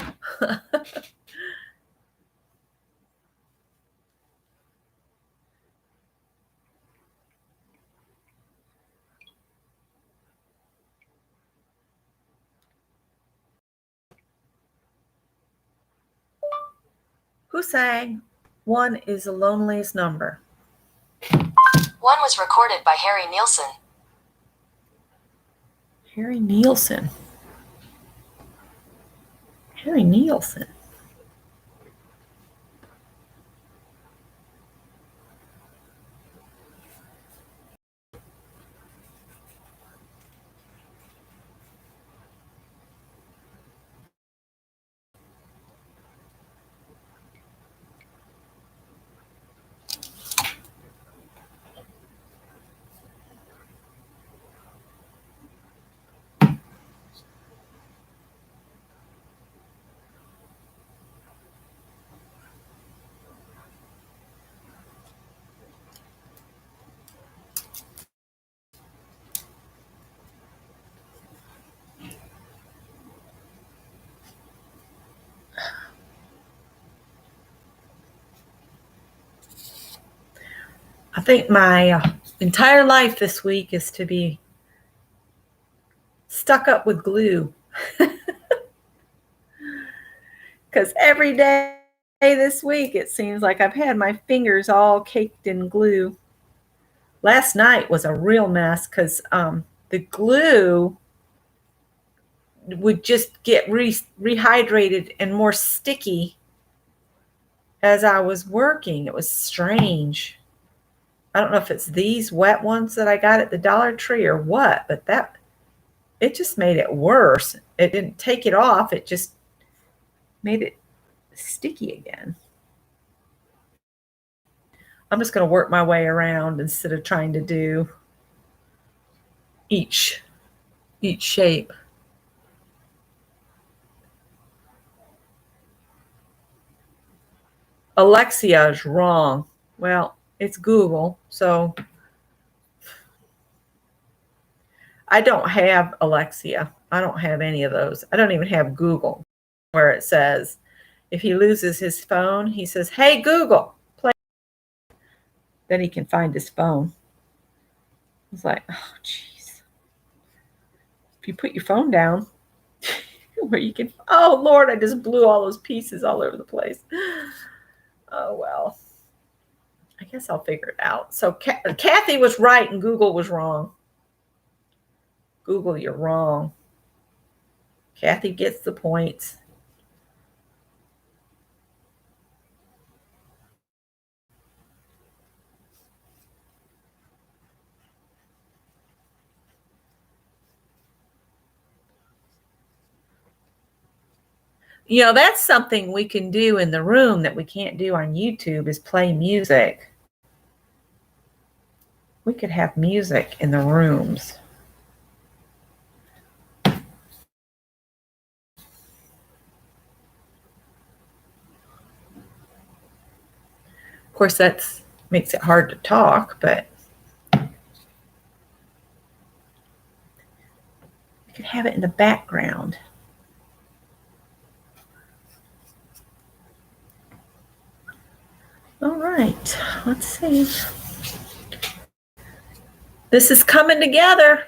Who sang One is the Loneliest Number? One was recorded by Harry Nilsson. Harry Nilsson. Harry Nilsson. think my entire life this week is to be stuck up with glue. Because every day this week, it seems like I've had my fingers all caked in glue. Last night was a real mess because the glue would just get rehydrated and more sticky as I was working. It was strange. I don't know if it's these wet ones that I got at the Dollar Tree or what, but it just made it worse. It didn't take it off. It just made it sticky again. I'm just going to work my way around instead of trying to do each shape. Alexia is wrong. Well, it's Google, so I don't have Alexia. I don't have any of those. I don't even have Google, where it says if he loses his phone, he says, "Hey, Google, play." Then he can find his phone. It's like, oh, jeez. If you put your phone down, where you can, oh, Lord, I just blew all those pieces all over the place. Oh, well, I guess I'll figure it out. So Kathy was right and Google was wrong. Google, you're wrong. Kathy gets the points. You know, that's something we can do in the room that we can't do on YouTube is play music. We could have music in the rooms. Of course, that makes it hard to talk, but we could have it in the background. All right, let's see. This is coming together.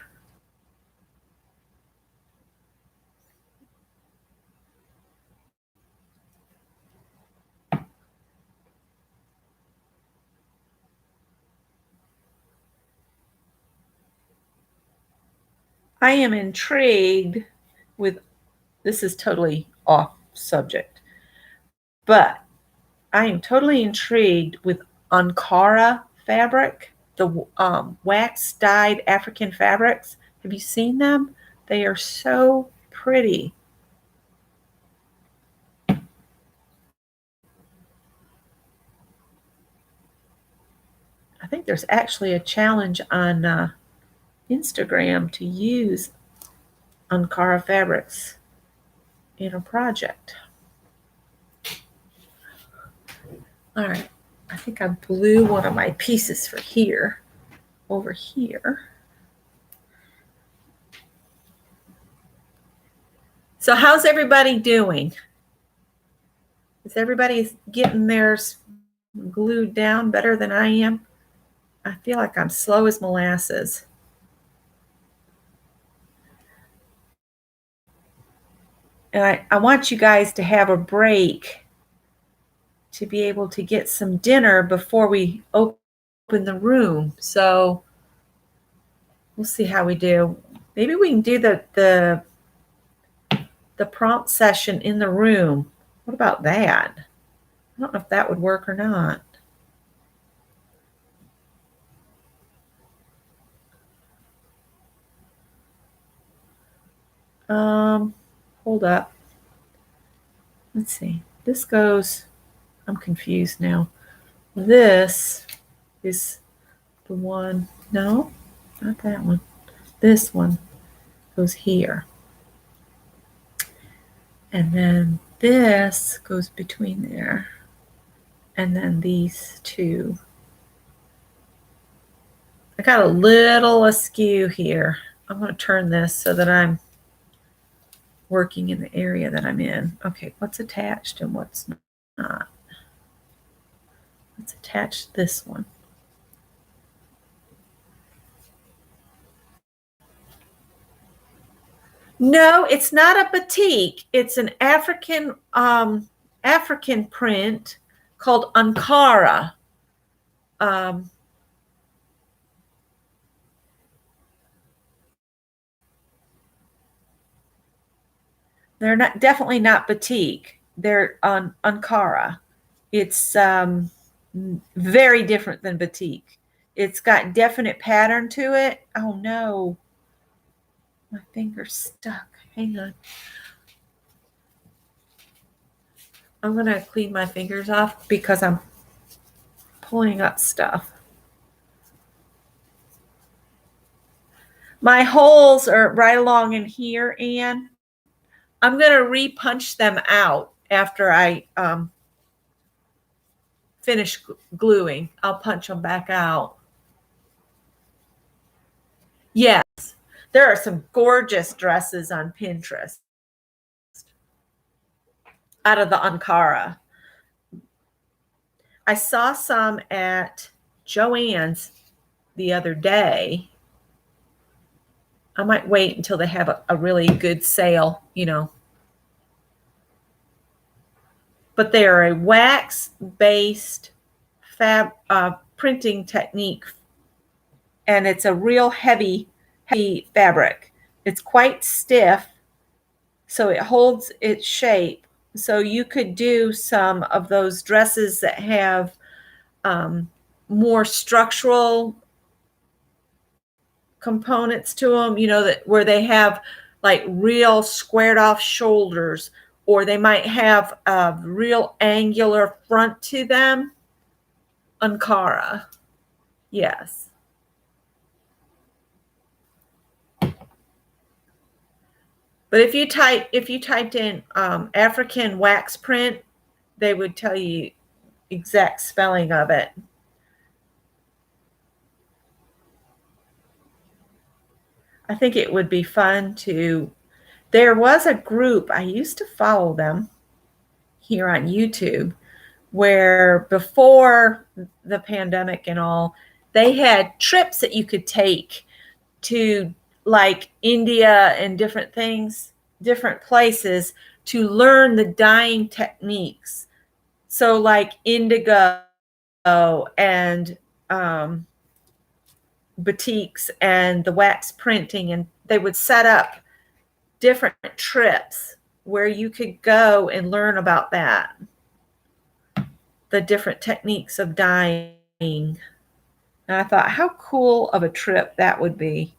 I am intrigued with, this is totally off subject, but I am totally intrigued with Ankara fabric, the wax dyed African fabrics. Have you seen them? They are so pretty. I think there's actually a challenge on Instagram to use Ankara fabrics in a project. All right, I think I blew one of my pieces for here, over here. So how's everybody doing? Is everybody getting theirs glued down better than I am? I feel like I'm slow as molasses. And I want you guys to have a break to be able to get some dinner before we open the room. So we'll see how we do. Maybe we can do the prompt session in the room. What about that? I don't know if that would work or not. Hold up. Let's see. This goes, I'm confused now. This is the one, no, not that one. This one goes here. And then this goes between there. And then these two. I got a little askew here. I'm going to turn this so that I'm working in the area that I'm in. Okay, what's attached and what's not? Let's attach this one. No, it's not a batik. It's an African print called Ankara. Um, they're not definitely not batik. They're on Ankara. It's very different than batik. It's got definite pattern to it. Oh no, my finger's stuck. Hang on. I'm gonna clean my fingers off because I'm pulling up stuff. My holes are right along in here, Anne. I'm gonna re-punch them out after I finish gluing. I'll punch them back out. Yes, there are some gorgeous dresses on Pinterest out of the Ankara. I saw some at Joann's the other day. I might wait until they have a really good sale, you know. But they are a wax-based printing technique, and it's a real heavy fabric. It's quite stiff, so it holds its shape. So you could do some of those dresses that have more structural components to them, you know, that where they have like real squared off shoulders, or they might have a real angular front to them. Ankara, yes. But if you typed in African wax print, they would tell you exact spelling of it. I think it would be fun to. There was a group, I used to follow them here on YouTube, where before the pandemic and all, they had trips that you could take to like India and different things, different places to learn the dyeing techniques. So like indigo and batiks and the wax printing, and they would set up different trips where you could go and learn about that, the different techniques of dyeing. And I thought, how cool of a trip that would be.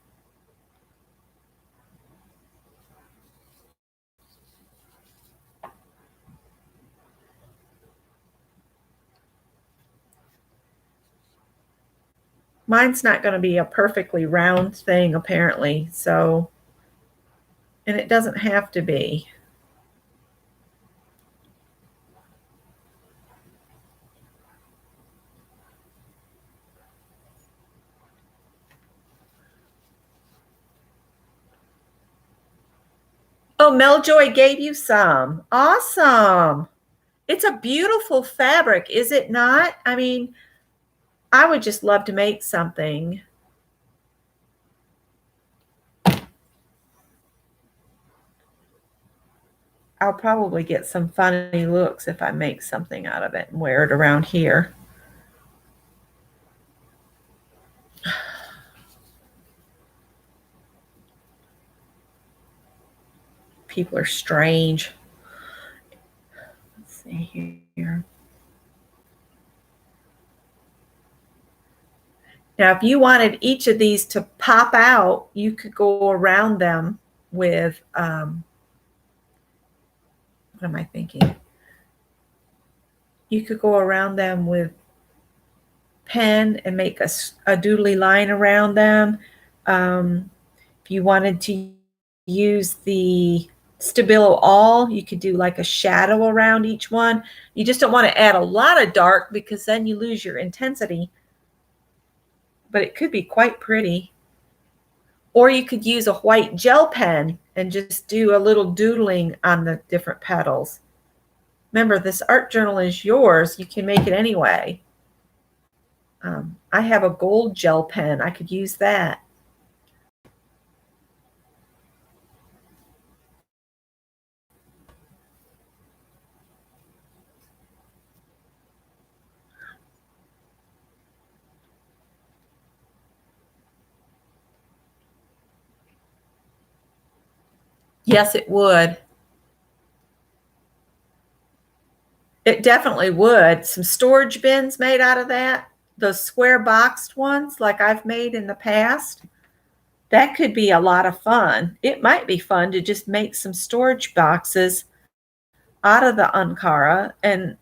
Mine's not going to be a perfectly round thing, apparently. So, and it doesn't have to be. Oh, Meljoy gave you some. Awesome. It's a beautiful fabric, is it not? I mean, I would just love to make something. I'll probably get some funny looks if I make something out of it and wear it around here. People are strange. Let's see here. Now, if you wanted each of these to pop out, you could go around them with, what am I thinking? You could go around them with pen and make a doodly line around them. If you wanted to use the Stabilo All, you could do like a shadow around each one. You just don't want to add a lot of dark because then you lose your intensity. But it could be quite pretty. Or you could use a white gel pen and just do a little doodling on the different petals. Remember, this art journal is yours. You can make it anyway. I have a gold gel pen. I could use that. Yes, it would. It definitely would. Some storage bins made out of that, those square boxed ones like I've made in the past. That could be a lot of fun. It might be fun to just make some storage boxes out of the Ankara. And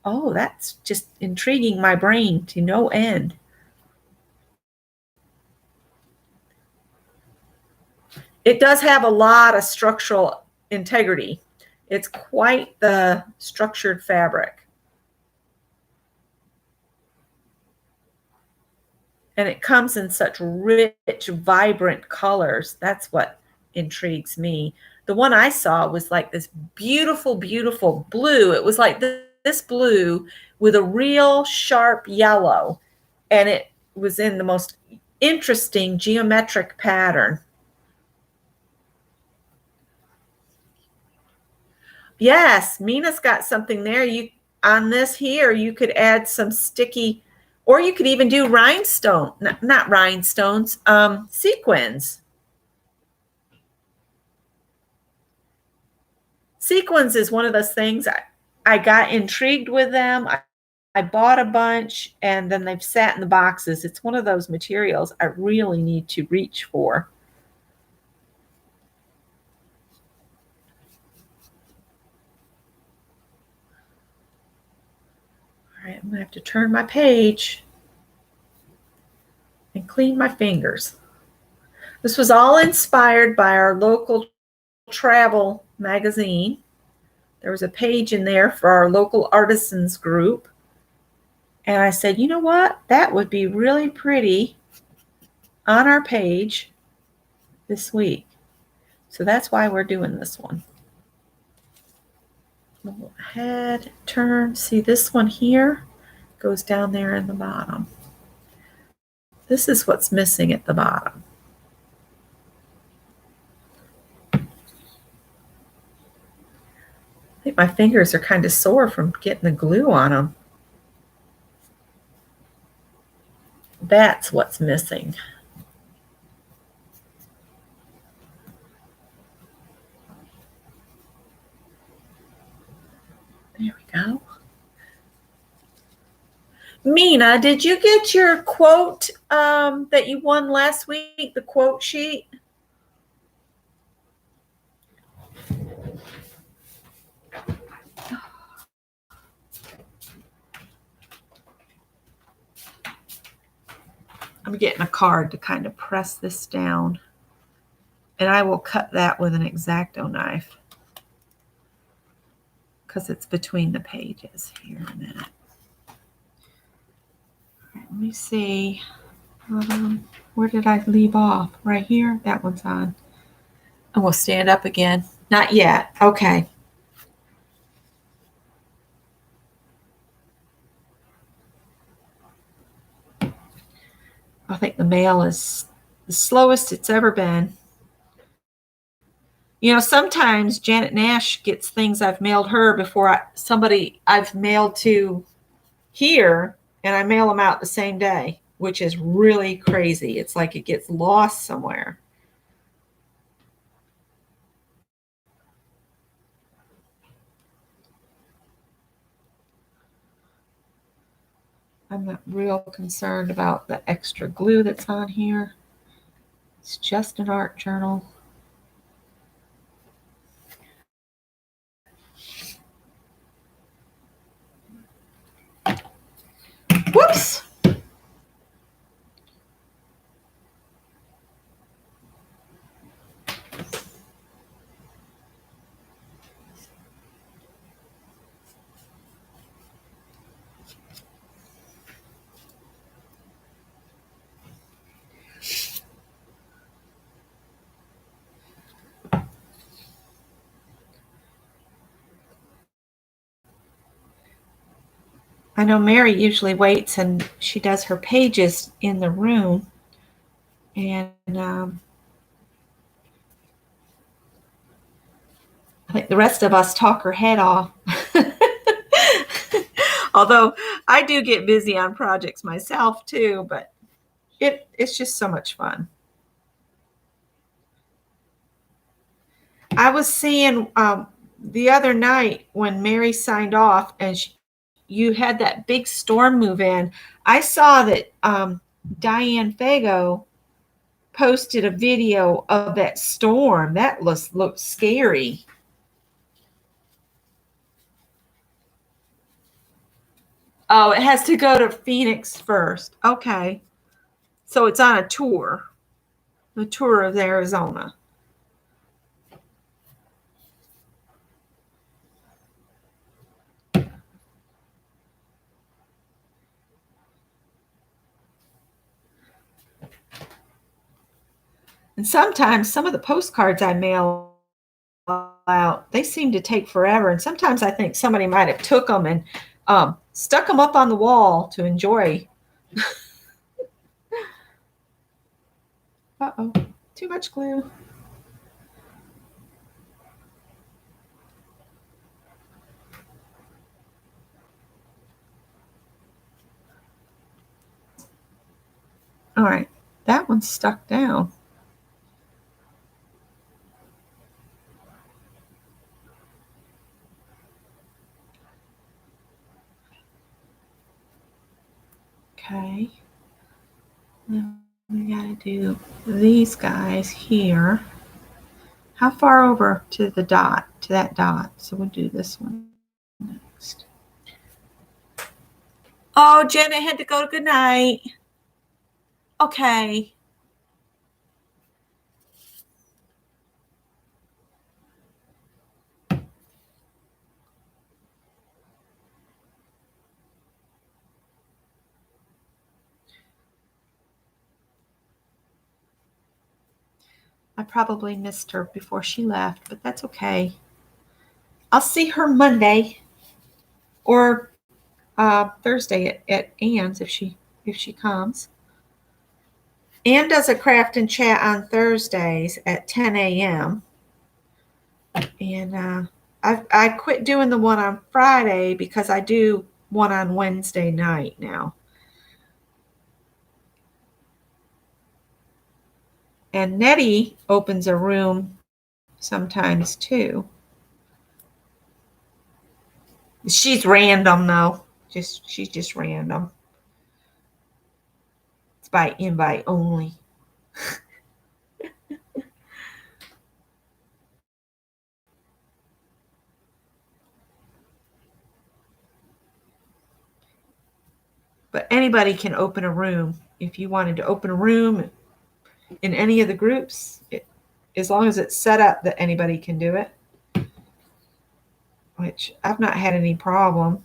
oh, that's just intriguing my brain to no end. It does have a lot of structural integrity. It's quite the structured fabric. And it comes in such rich, vibrant colors. That's what intrigues me. The one I saw was like this beautiful, beautiful blue. It was like this blue with a real sharp yellow. And it was in the most interesting geometric pattern. Yes, Mina's got something there. You on this here, you could add some sticky, or you could even do rhinestone, not rhinestones, sequins. Sequins is one of those things I got intrigued with them. I bought a bunch and then they've sat in the boxes. It's one of those materials I really need to reach for. All right, I'm gonna have to turn my page and clean my fingers. This was all inspired by our local travel magazine. There was a page in there for our local artisans group. And I said, you know what? That would be really pretty on our page this week. So that's why we're doing this one. Little head, turn. See this one here goes down there in the bottom. This is what's missing at the bottom. I think my fingers are kind of sore from getting the glue on them. That's what's missing. There we go. Mina, did you get your quote that you won last week, the quote sheet? I'm getting a card to kind of press this down. And I will cut that with an X-Acto knife because it's between the pages. Here in a minute. All right, let me see. Where did I leave off? Right here? That one's on. And we'll stand up again. Not yet. Okay. I think the mail is the slowest it's ever been. You know, sometimes Janet Nash gets things I've mailed her before somebody I've mailed to here, and I mail them out the same day, which is really crazy. It's like it gets lost somewhere. I'm not real concerned about the extra glue that's on here. It's just an art journal. Whoops! I know Mary usually waits and she does her pages in the room. And I think the rest of us talk her head off. Although I do get busy on projects myself too, but it's just so much fun. I was seeing the other night when Mary signed off and you had that big storm move in. I saw that Diane Fago posted a video of that storm. That looked scary. Oh, it has to go to Phoenix first. Okay. So it's on a tour. The tour of Arizona. And sometimes some of the postcards I mail out, they seem to take forever. And sometimes I think somebody might have took them and stuck them up on the wall to enjoy. Uh-oh, too much glue. All right, that one's stuck down. Okay. Now we gotta do these guys here. How far over to the dot, to that dot? So we'll do this one next. Oh, Janet had to go. Good night. Okay. I probably missed her before she left, but that's okay. I'll see her Monday or Thursday at Ann's if she comes. Ann does a craft and chat on Thursdays at 10 a.m. And I quit doing the one on Friday because I do one on Wednesday night now. And Nettie opens a room sometimes too. She's random though. She's just random. It's by invite only. But anybody can open a room. If you wanted to open a room in any of the groups, as long as it's set up that anybody can do it, which I've not had any problem.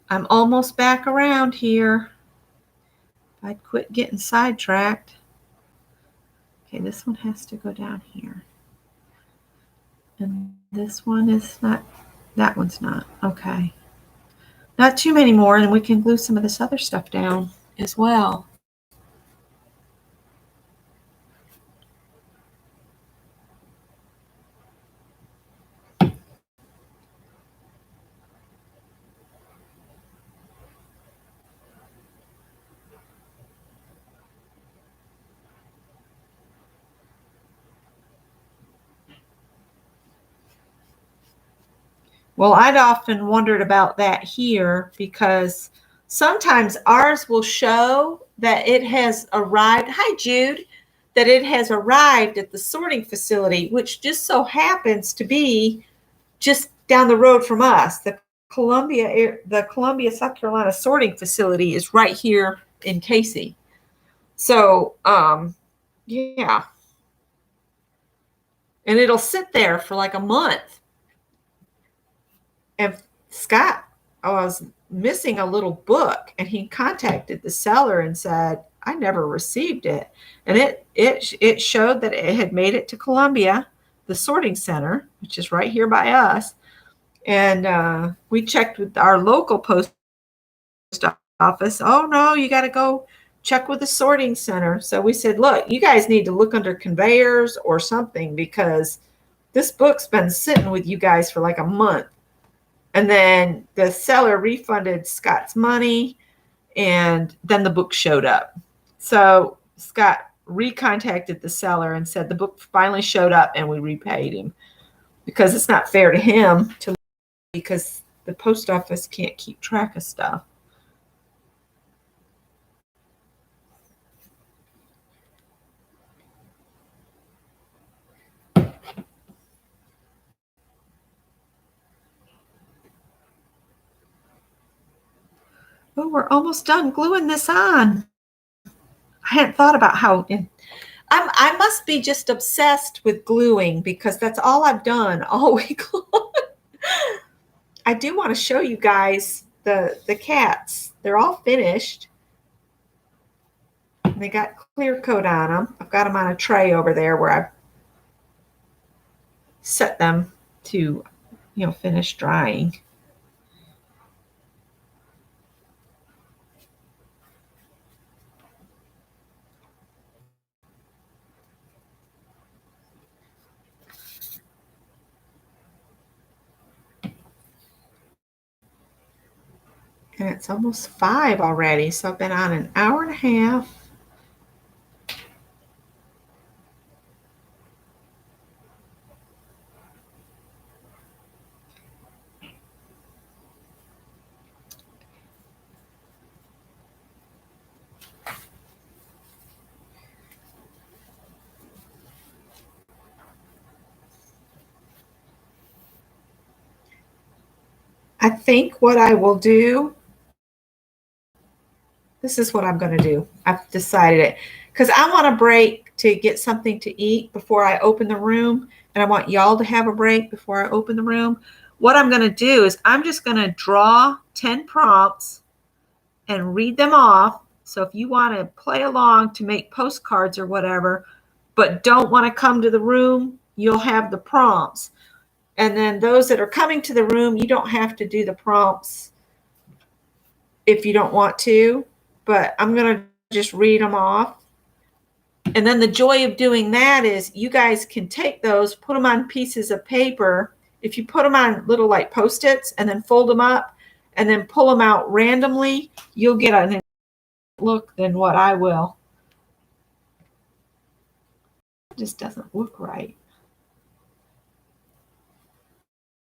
I'm almost back around here. I'd quit getting sidetracked. Okay, this one has to go down here. And this one is not, that one's not. Okay. Not too many more, and we can glue some of this other stuff down as well. Well, I'd often wondered about that here because sometimes ours will show that it has arrived. Hi, Jude. That it has arrived at the sorting facility, which just so happens to be just down the road from us. The Columbia, South Carolina sorting facility is right here in Casey. So, yeah. And it'll sit there for like a month. And Scott, I was missing a little book, and he contacted the seller and said, I never received it. And it showed that it had made it to Columbia, the sorting center, which is right here by us. And we checked with our local post office. Oh, no, you got to go check with the sorting center. So we said, look, you guys need to look under conveyors or something because this book's been sitting with you guys for like a month. And then the seller refunded Scott's money, and then the book showed up. So Scott recontacted the seller and said the book finally showed up and we repaid him, because it's not fair to him to, because the post office can't keep track of stuff. Oh, we're almost done gluing this on. I hadn't thought about how. I must be just obsessed with gluing, because that's all I've done all week long. I do want to show you guys the cats. They're all finished. They got clear coat on them. I've got them on a tray over there where I've set them to, finish drying. And it's almost 5 already, so I've been on an hour and a half. I think what I will do, this is what I'm going to do. I've decided it, because I want a break to get something to eat before I open the room, and I want y'all to have a break before I open the room. What I'm going to do is I'm just going to draw 10 prompts and read them off. So if you want to play along to make postcards or whatever, but don't want to come to the room, you'll have the prompts. And then those that are coming to the room, you don't have to do the prompts if you don't want to, but I'm going to just read them off. And then the joy of doing that is you guys can take those, put them on pieces of paper. If you put them on little like Post-its and then fold them up and then pull them out randomly, you'll get a look than what I will. It just doesn't look right.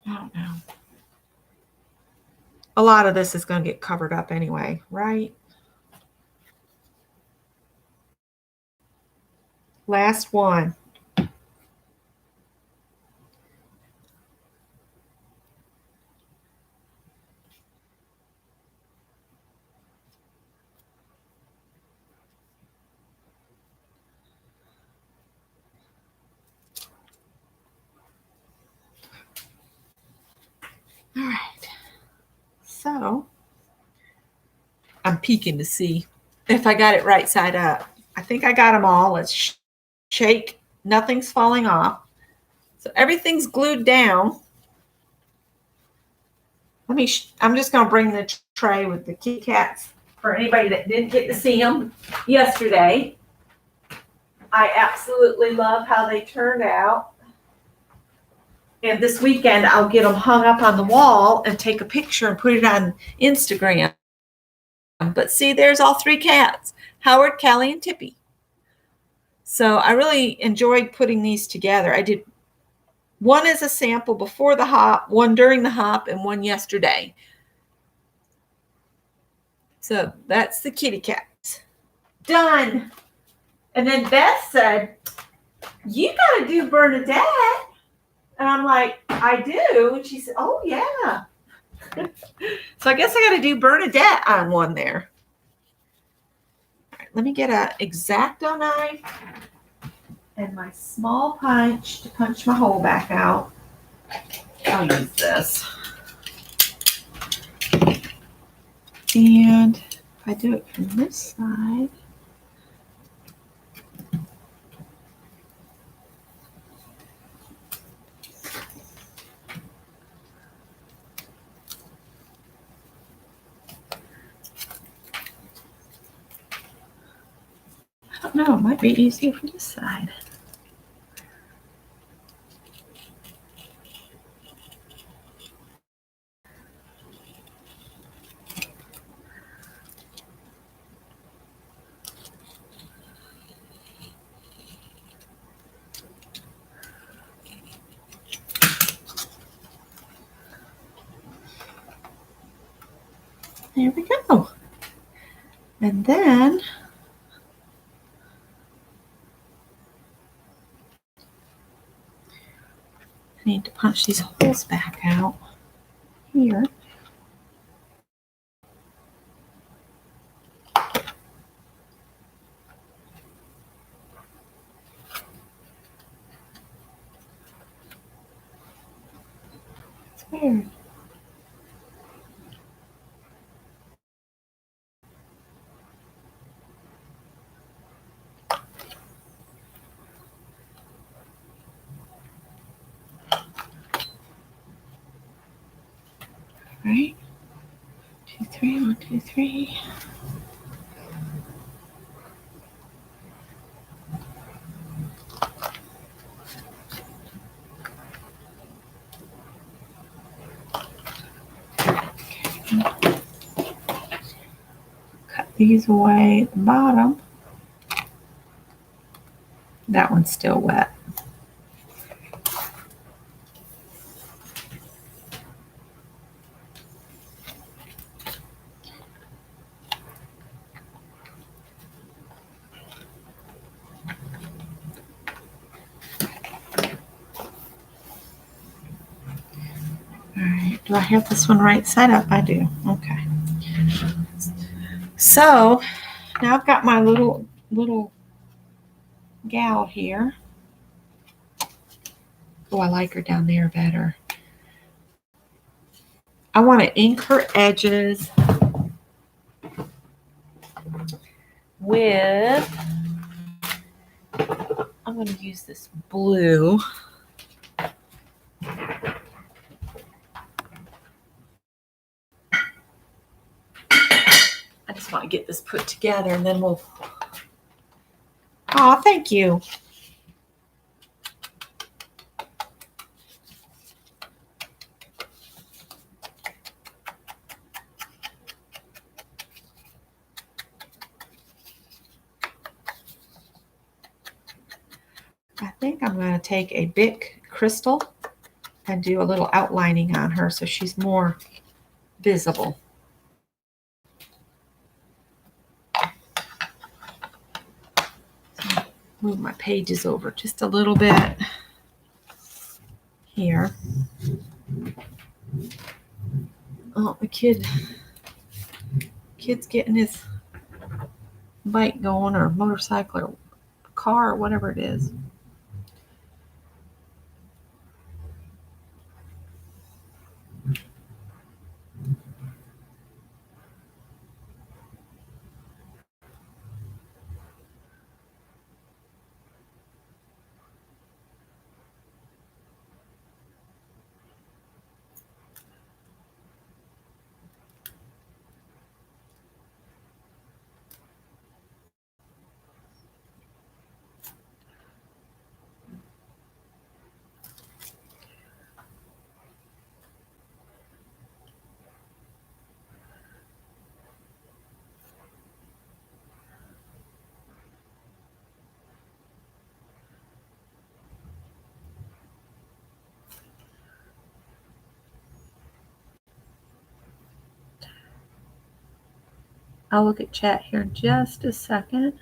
I don't know. A lot of this is going to get covered up anyway, right? Last one. All right. So I'm peeking to see if I got it right side up. I think I got them all. Let's shake. Nothing's falling off. So everything's glued down. I'm just going to bring the tray with the kitty cats for anybody that didn't get to see them yesterday. I absolutely love how they turned out. And this weekend, I'll get them hung up on the wall and take a picture and put it on Instagram. But see, there's all 3 cats, Howard, Callie, and Tippy. So I really enjoyed putting these together. I did one as a sample before the hop, one during the hop, and one yesterday. So that's the kitty cats. Done. And then Beth said, you got to do Bernadette. And I'm like, I do. And she said, oh, yeah. So I guess I got to do Bernadette on one there. All right, let me get an X-Acto knife and my small punch to punch my hole back out. I'll use this. And if I do it from this side, I don't know, it might be easier for this side. There we go. And then I need to punch these holes back out here. It's weird. Right? 2, 3, 1, 2, 3. Cut these away at the bottom. That one's still wet. All right, do I have this one right side up? I do. Okay. So now I've got my little gal here. Oh, I like her down there better. I want to ink her edges with, I'm going to use this blue. I just want to get this put together and then we'll, oh, thank you. I think I'm going to take a big crystal and do a little outlining on her so she's more visible. So move my pages over just a little bit here. Oh, the kid's getting his bike going, or motorcycle or car or whatever it is. I'll look at chat here in just a second.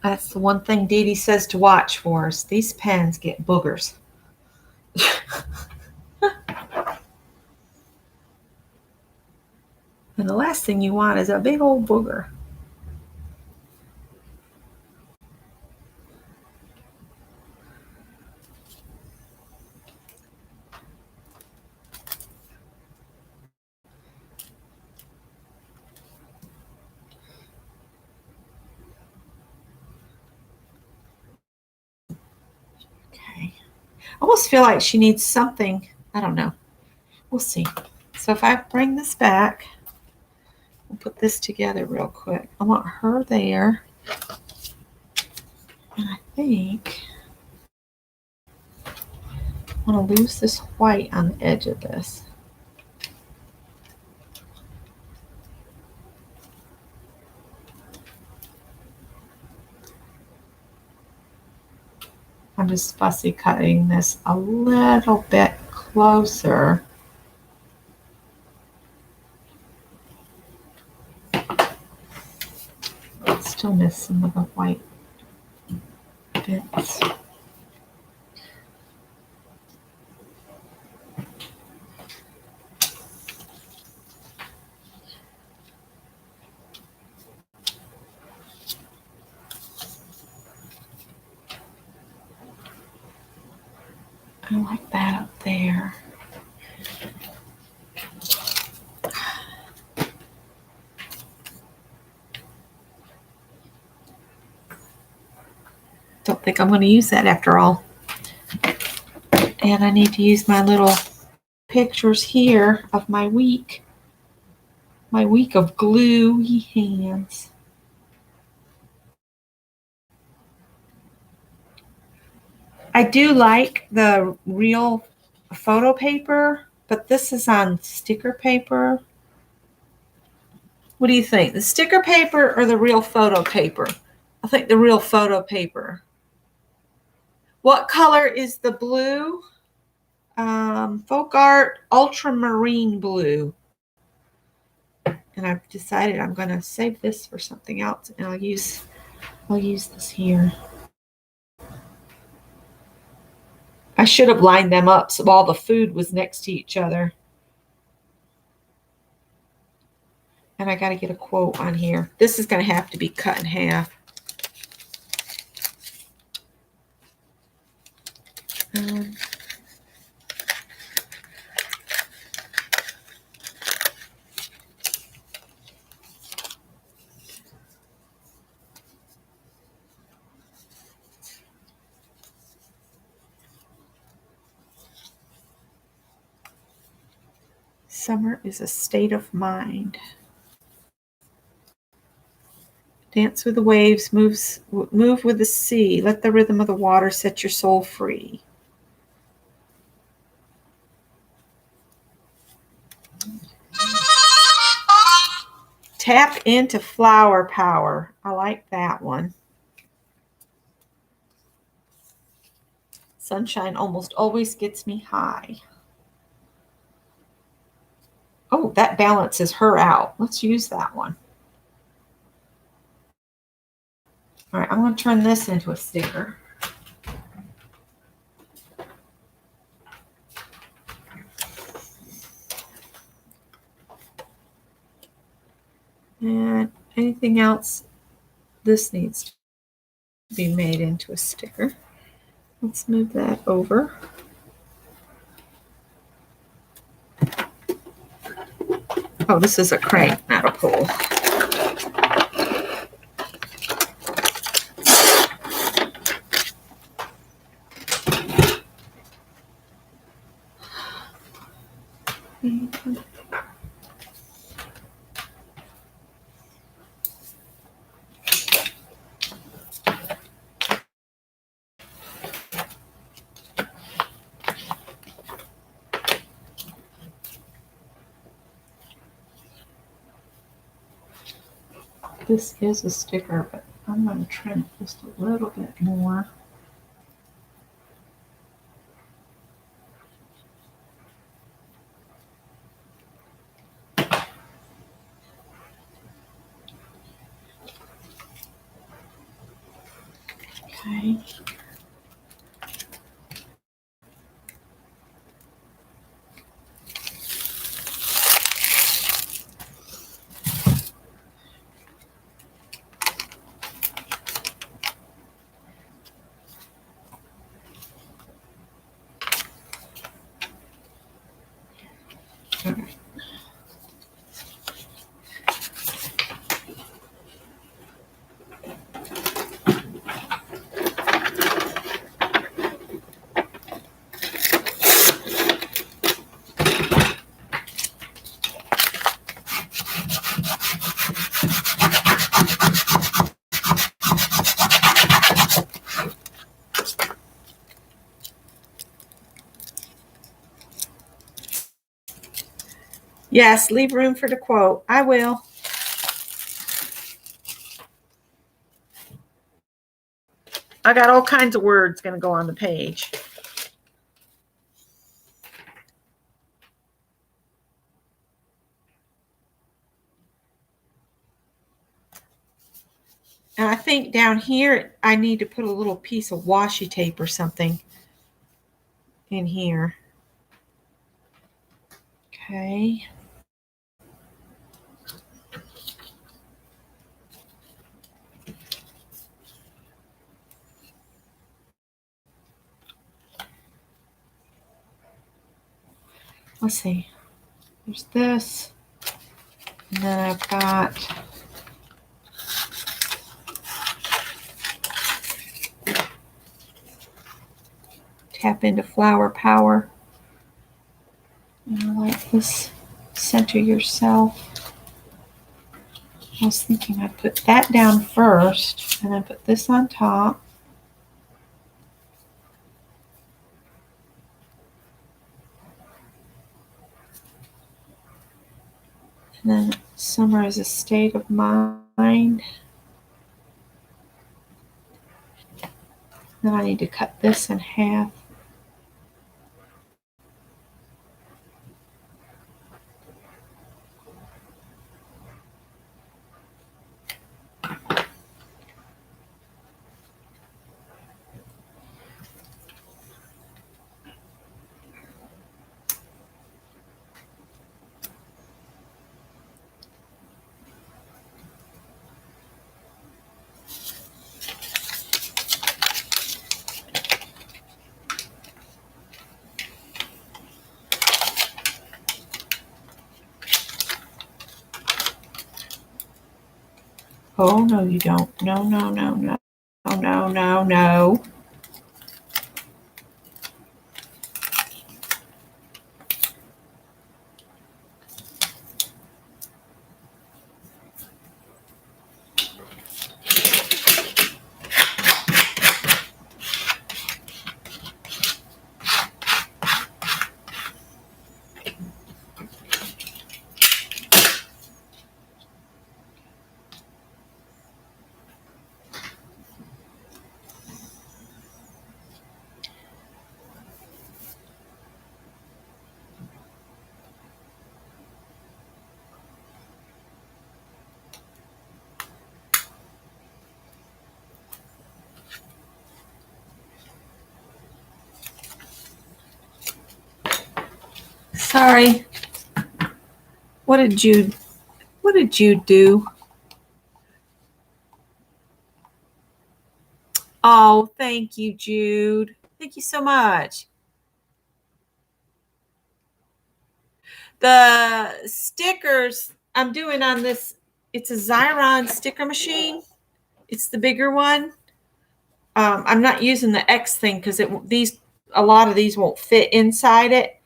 That's the one thing Dee Dee says to watch for us. These pens get boogers. And the last thing you want is a big old booger. Okay. I almost feel like she needs something. I don't know. We'll see. So if I bring this back, we'll put this together real quick. I want her there. And I think I want to lose this white on the edge of this. I'm just fussy cutting this a little bit closer. Still miss some of the white bits. I like that up there. Don't think I'm going to use that after all. And I need to use my little pictures here of my week of gluey hands. I do like the real photo paper, but this is on sticker paper. What do you think? The sticker paper or the real photo paper? I think the real photo paper. What color is the blue? Folk Art Ultramarine Blue. And I've decided I'm going to save this for something else, and I'll use this here. I should have lined them up so all the food was next to each other. And I got to get a quote on here. This is going to have to be cut in half. Summer is a state of mind. Dance with the waves, move with the sea. Let the rhythm of the water set your soul free. Tap into flower power. I like that one. Sunshine almost always gets me high. Oh, that balances her out. Let's use that one. All right, I'm going to turn this into a sticker. And anything else, this needs to be made into a sticker. Let's move that over. Oh, this is a crank, not a pull. This is a sticker, but I'm going to trim it just a little bit more. Okay. Yes, leave room for the quote. I will. I got all kinds of words going to go on the page. And I think down here, I need to put a little piece of washi tape or something in here. Okay. Let's see. There's this. And then I've got tap into flower power. And I like this center yourself. I was thinking I'd put that down first and then put this on top. And then summer is a state of mind. Then I need to cut this in half. Oh, no, you don't. No, no, no, no. Oh, no, no, no. Sorry. What did you do? Oh, thank you, Jude. Thank you so much. The stickers I'm doing on this, it's a Xyron sticker machine. It's the bigger one. I'm not using the X thing because a lot of these won't fit inside it.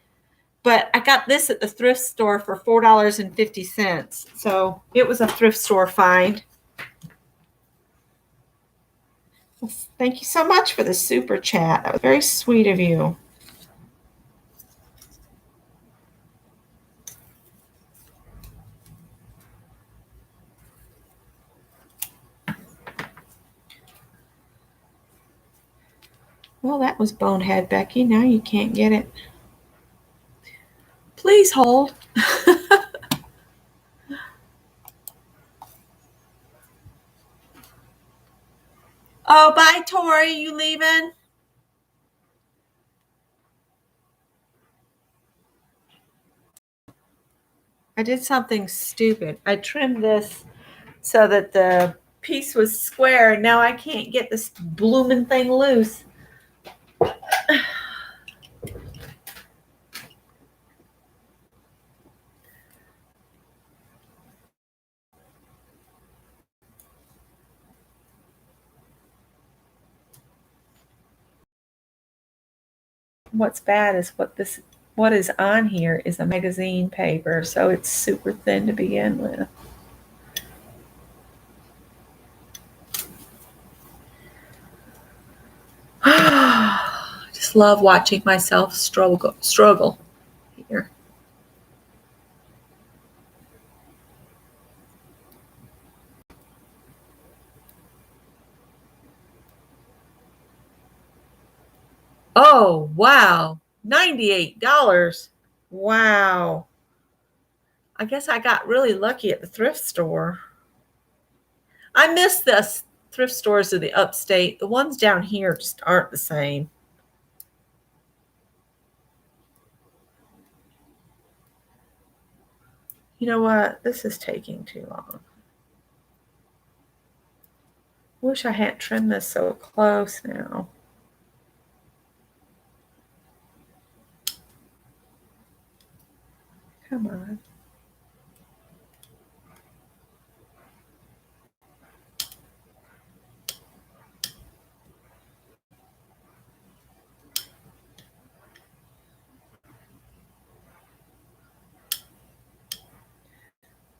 But I got this at the thrift store for $4.50. So it was a thrift store find. Well, thank you so much for the super chat. That was very sweet of you. Well, that was bonehead, Becky. Now you can't get it. Please hold. Oh, bye, Tori. You leaving? I did something stupid. I trimmed this so that the piece was square. And now I can't get this blooming thing loose. What's bad is what is on here is a magazine paper, so it's super thin to begin with. I just love watching myself struggle here. Oh, wow. $98. Wow. I guess I got really lucky at the thrift store. I miss the thrift stores of the upstate. The ones down here just aren't the same. You know what? This is taking too long. Wish I hadn't trimmed this so close now. Come on.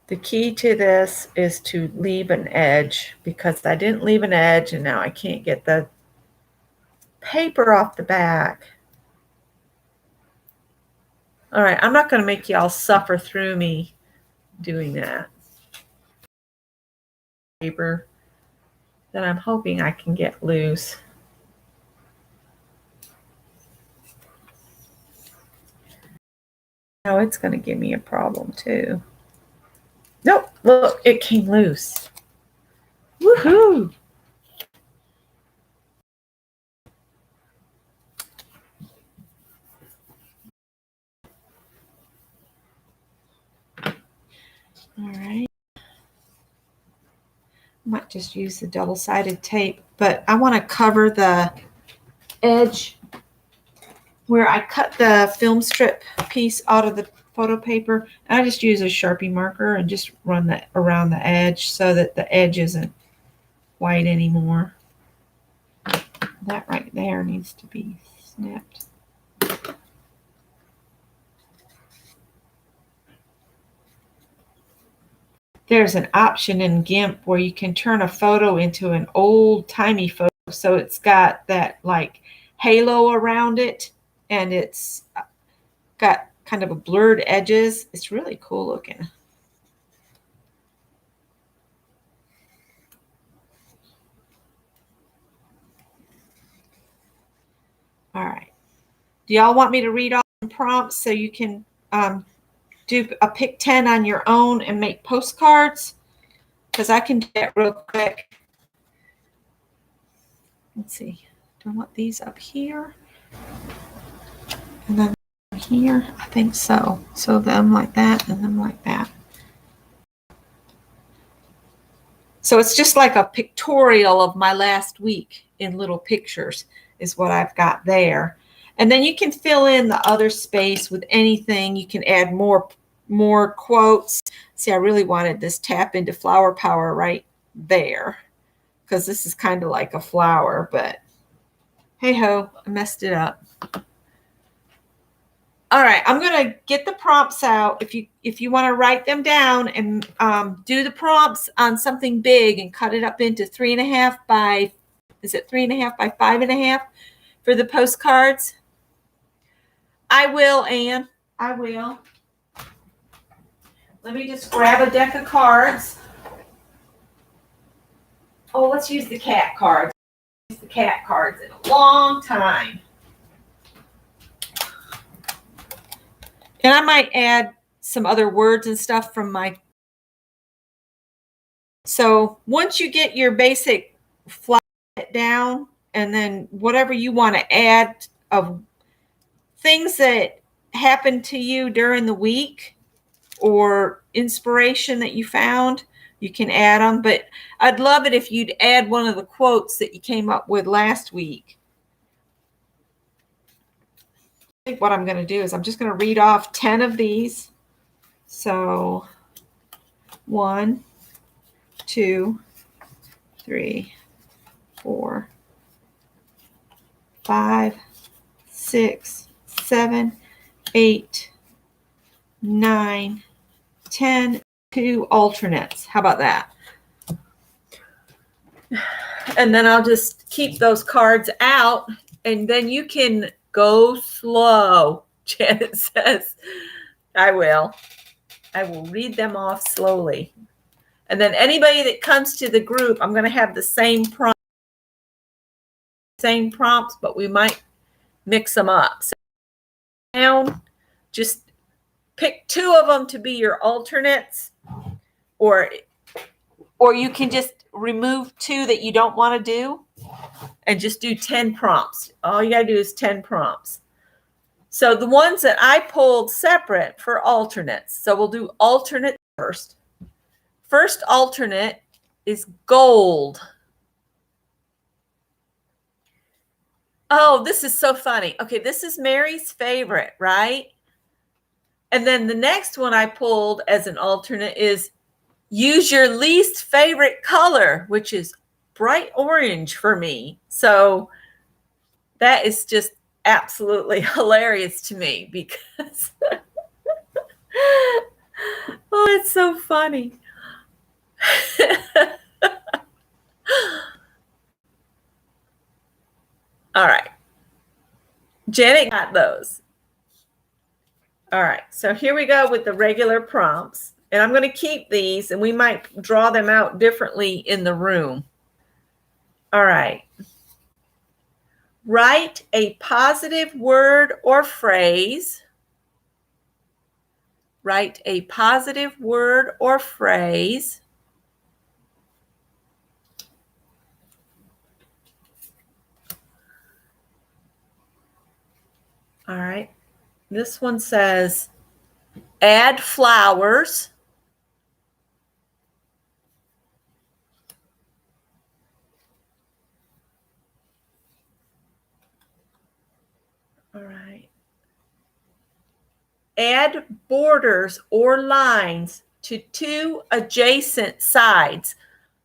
The key to this is to leave an edge, because I didn't leave an edge and now I can't get the paper off the back. All right, I'm not going to make y'all suffer through me doing that. Paper that I'm hoping I can get loose. Now it's going to give me a problem too. Nope, look, it came loose. Woohoo! All right. I might just use the double-sided tape, but I want to cover the edge where I cut the film strip piece out of the photo paper. I just use a Sharpie marker and just run that around the edge so that the edge isn't white anymore. That right there needs to be snipped. There's an option in GIMP where you can turn a photo into an old-timey photo, so it's got that like halo around it and it's got kind of a blurred edges. It's really cool looking. All right. Do y'all want me to read off some prompts so you can do a pick 10 on your own and make postcards? Because I can do that real quick. Let's see. Do I want these up here? And then here? I think so. So them like that and them like that. So it's just like a pictorial of my last week in little pictures is what I've got there. And then you can fill in the other space with anything. You can add more quotes. See, I really wanted this tap into flower power right there because this is kind of like a flower, but hey ho, I messed it up. All right, I'm gonna get the prompts out. If you want to write them down and do the prompts on something big and cut it up into 3.5 by, is it 3.5 by 5.5 for the postcards? I will, Anne. I will. Let me just grab a deck of cards. Oh, let's use the cat cards. I've used the cat cards in a long time. And I might add some other words and stuff from my. So once you get your basic flat down, and then whatever you want to add of things that happened to you during the week or inspiration that you found, you can add them. But I'd love it if you'd add one of the quotes that you came up with last week. I think what I'm going to do is I'm just going to read off 10 of these. So 1, 2, 3, 4, 5, 6, 7, 8, 9, 10, 2 alternates. How about that? And then I'll just keep those cards out, and then you can go slow. Janet says, I will read them off slowly. And then anybody that comes to the group, I'm going to have the same prompts, but we might mix them up. So down, just pick 2 of them to be your alternates, or you can just remove 2 that you don't want to do and just do 10 prompts. All you got to do is 10 prompts. So the ones that I pulled separate for alternates. So we'll do alternate first. First alternate is gold. Oh, this is so funny. Okay, this is Mary's favorite, right? And then the next one I pulled as an alternate is use your least favorite color, which is bright orange for me. So that is just absolutely hilarious to me because oh, it's so funny. All right. Janet got those. All right. So here we go with the regular prompts. And I'm going to keep these, and we might draw them out differently in the room. All right. Write a positive word or phrase. Write a positive word or phrase. All right. This one says, add flowers. All right. Add borders or lines to 2 adjacent sides.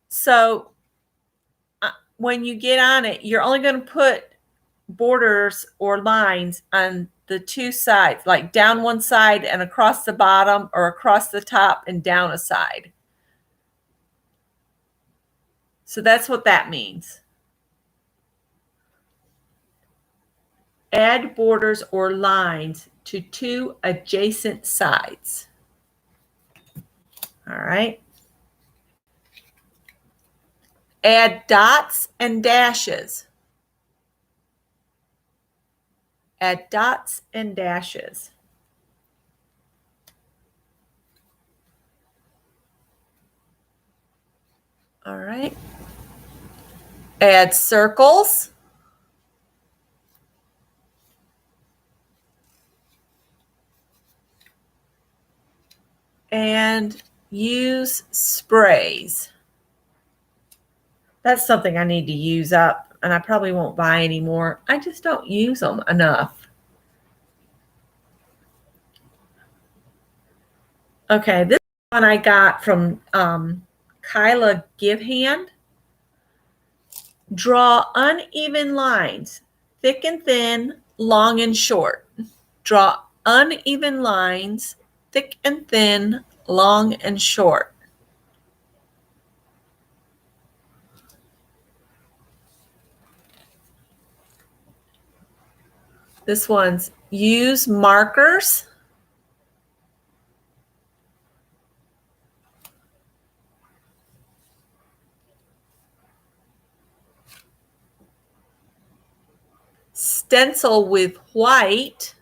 So when you get on it, you're only going to put borders or lines on the 2 sides, like down one side and across the bottom, or across the top and down a side. So that's what that means. Add borders or lines to 2 adjacent sides. All right. Add dots and dashes. Add dots and dashes. All right. Add circles. And use sprays. That's something I need to use up, and I probably won't buy any more. I just don't use them enough. Okay, this one I got from Kyla Givehand. Draw uneven lines, thick and thin, long and short. Draw uneven lines, thick and thin, long and short. This one's use markers. Stencil with white.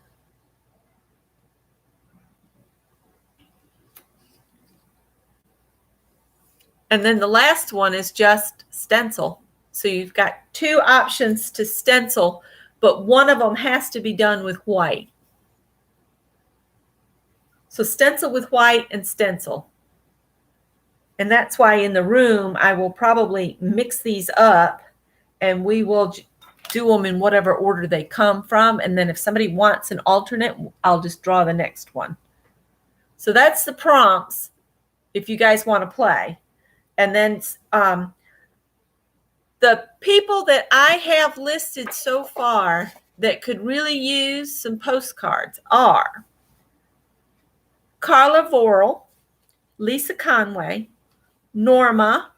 And then the last one is just stencil. So you've got 2 options to stencil, but one of them has to be done with white. So stencil with white and stencil. And that's why in the room, I will probably mix these up and we will do them in whatever order they come from. And then if somebody wants an alternate, I'll just draw the next one. So that's the prompts if you guys want to play. And then the people that I have listed so far that could really use some postcards are Carla Vorel, Lisa Conway, Norma,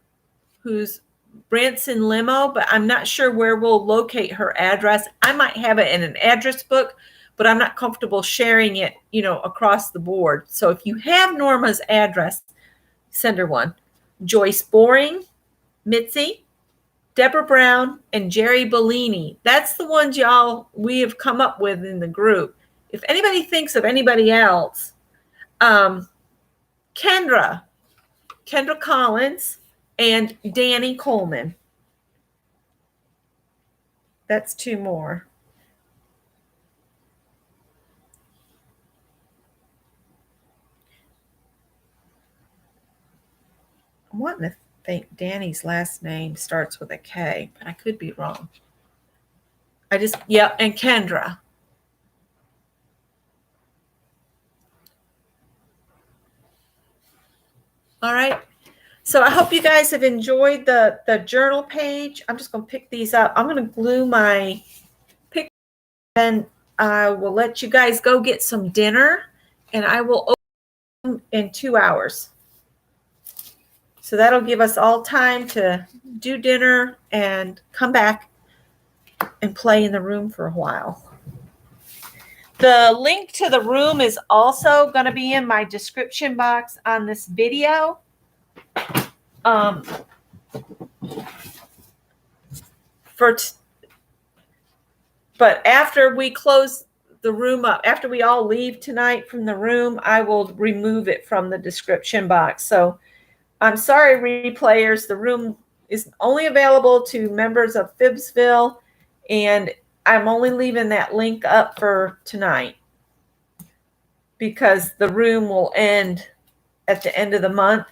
who's Branson Limo, but I'm not sure where we'll locate her address. I might have it in an address book, but I'm not comfortable sharing it, across the board. So if you have Norma's address, send her one. Joyce Boring, Mitzi, Deborah Brown, and Jerry Bellini. That's the ones we have come up with in the group. If anybody thinks of anybody else, Kendra Collins, and Danny Coleman. That's 2 more. I'm wanting to think Danny's last name starts with a K, but I could be wrong. And Kendra. All right. So I hope you guys have enjoyed the journal page. I'm just going to pick these up. I'm going to glue my picture, and I will let you guys go get some dinner, and I will open in 2 hours. So that'll give us all time to do dinner and come back and play in the room for a while. The link to the room is also going to be in my description box on this video. But after we close the room up, after we all leave tonight from the room, I will remove it from the description box. So I'm sorry, replayers, the room is only available to members of Phibbsville, and I'm only leaving that link up for tonight because the room will end at the end of the month.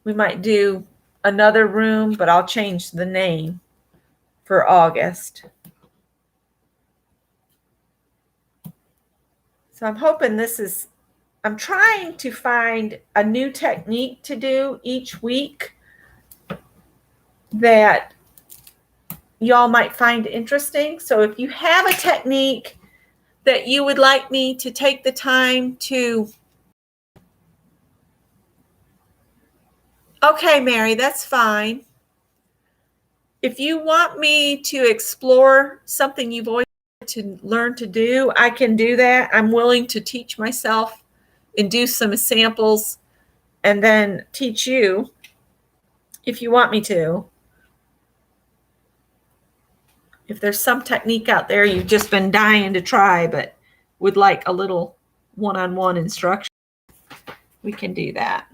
We might do another room, but I'll change the name for August. So I'm hoping I'm trying to find a new technique to do each week that y'all might find interesting. So if you have a technique that you would like me to take the time to... Okay, Mary, that's fine. If you want me to explore something you've always wanted to learn to do, I can do that. I'm willing to teach myself and do some samples and then teach you if you want me to. If there's some technique out there you've just been dying to try but would like a little one-on-one instruction, we can do that.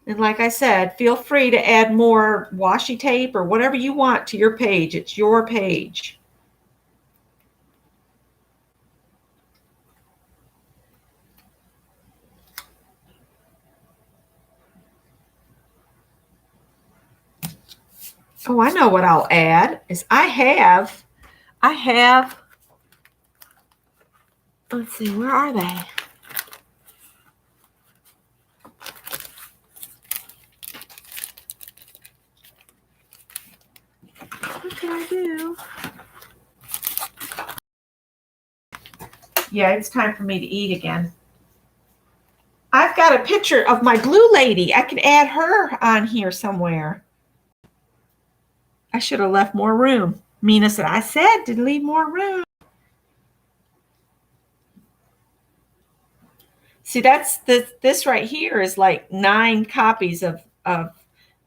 And like I said, feel free to add more washi tape or whatever you want to your page. It's your page. Oh, I know what I'll add is I have, let's see, where are they? What can I do? Yeah, it's time for me to eat again. I've got a picture of my blue lady. I could add her on here somewhere. I should have left more room. Mina said, I said to leave more room. See, that's this right here is like 9 copies of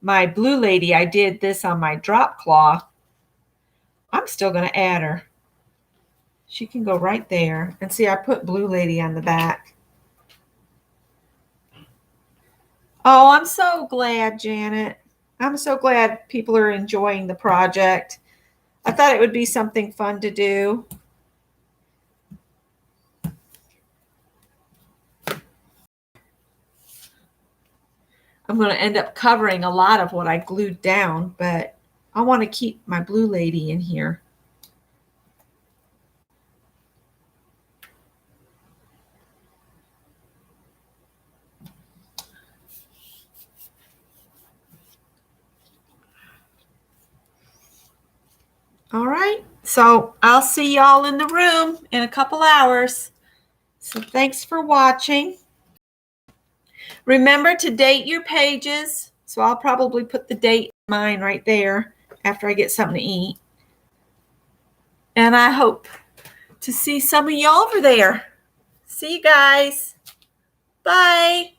my blue lady. I did this on my drop cloth. I'm still going to add her. She can go right there. And see, I put blue lady on the back. Oh, I'm so glad, Janet. I'm so glad people are enjoying the project. I thought it would be something fun to do. I'm going to end up covering a lot of what I glued down, but I want to keep my blue lady in here. All right, so I'll see y'all in the room in a couple hours. So thanks for watching. Remember to date your pages. So I'll probably put the date in mine right there after I get something to eat. And I hope to see some of y'all over there. See you guys. Bye.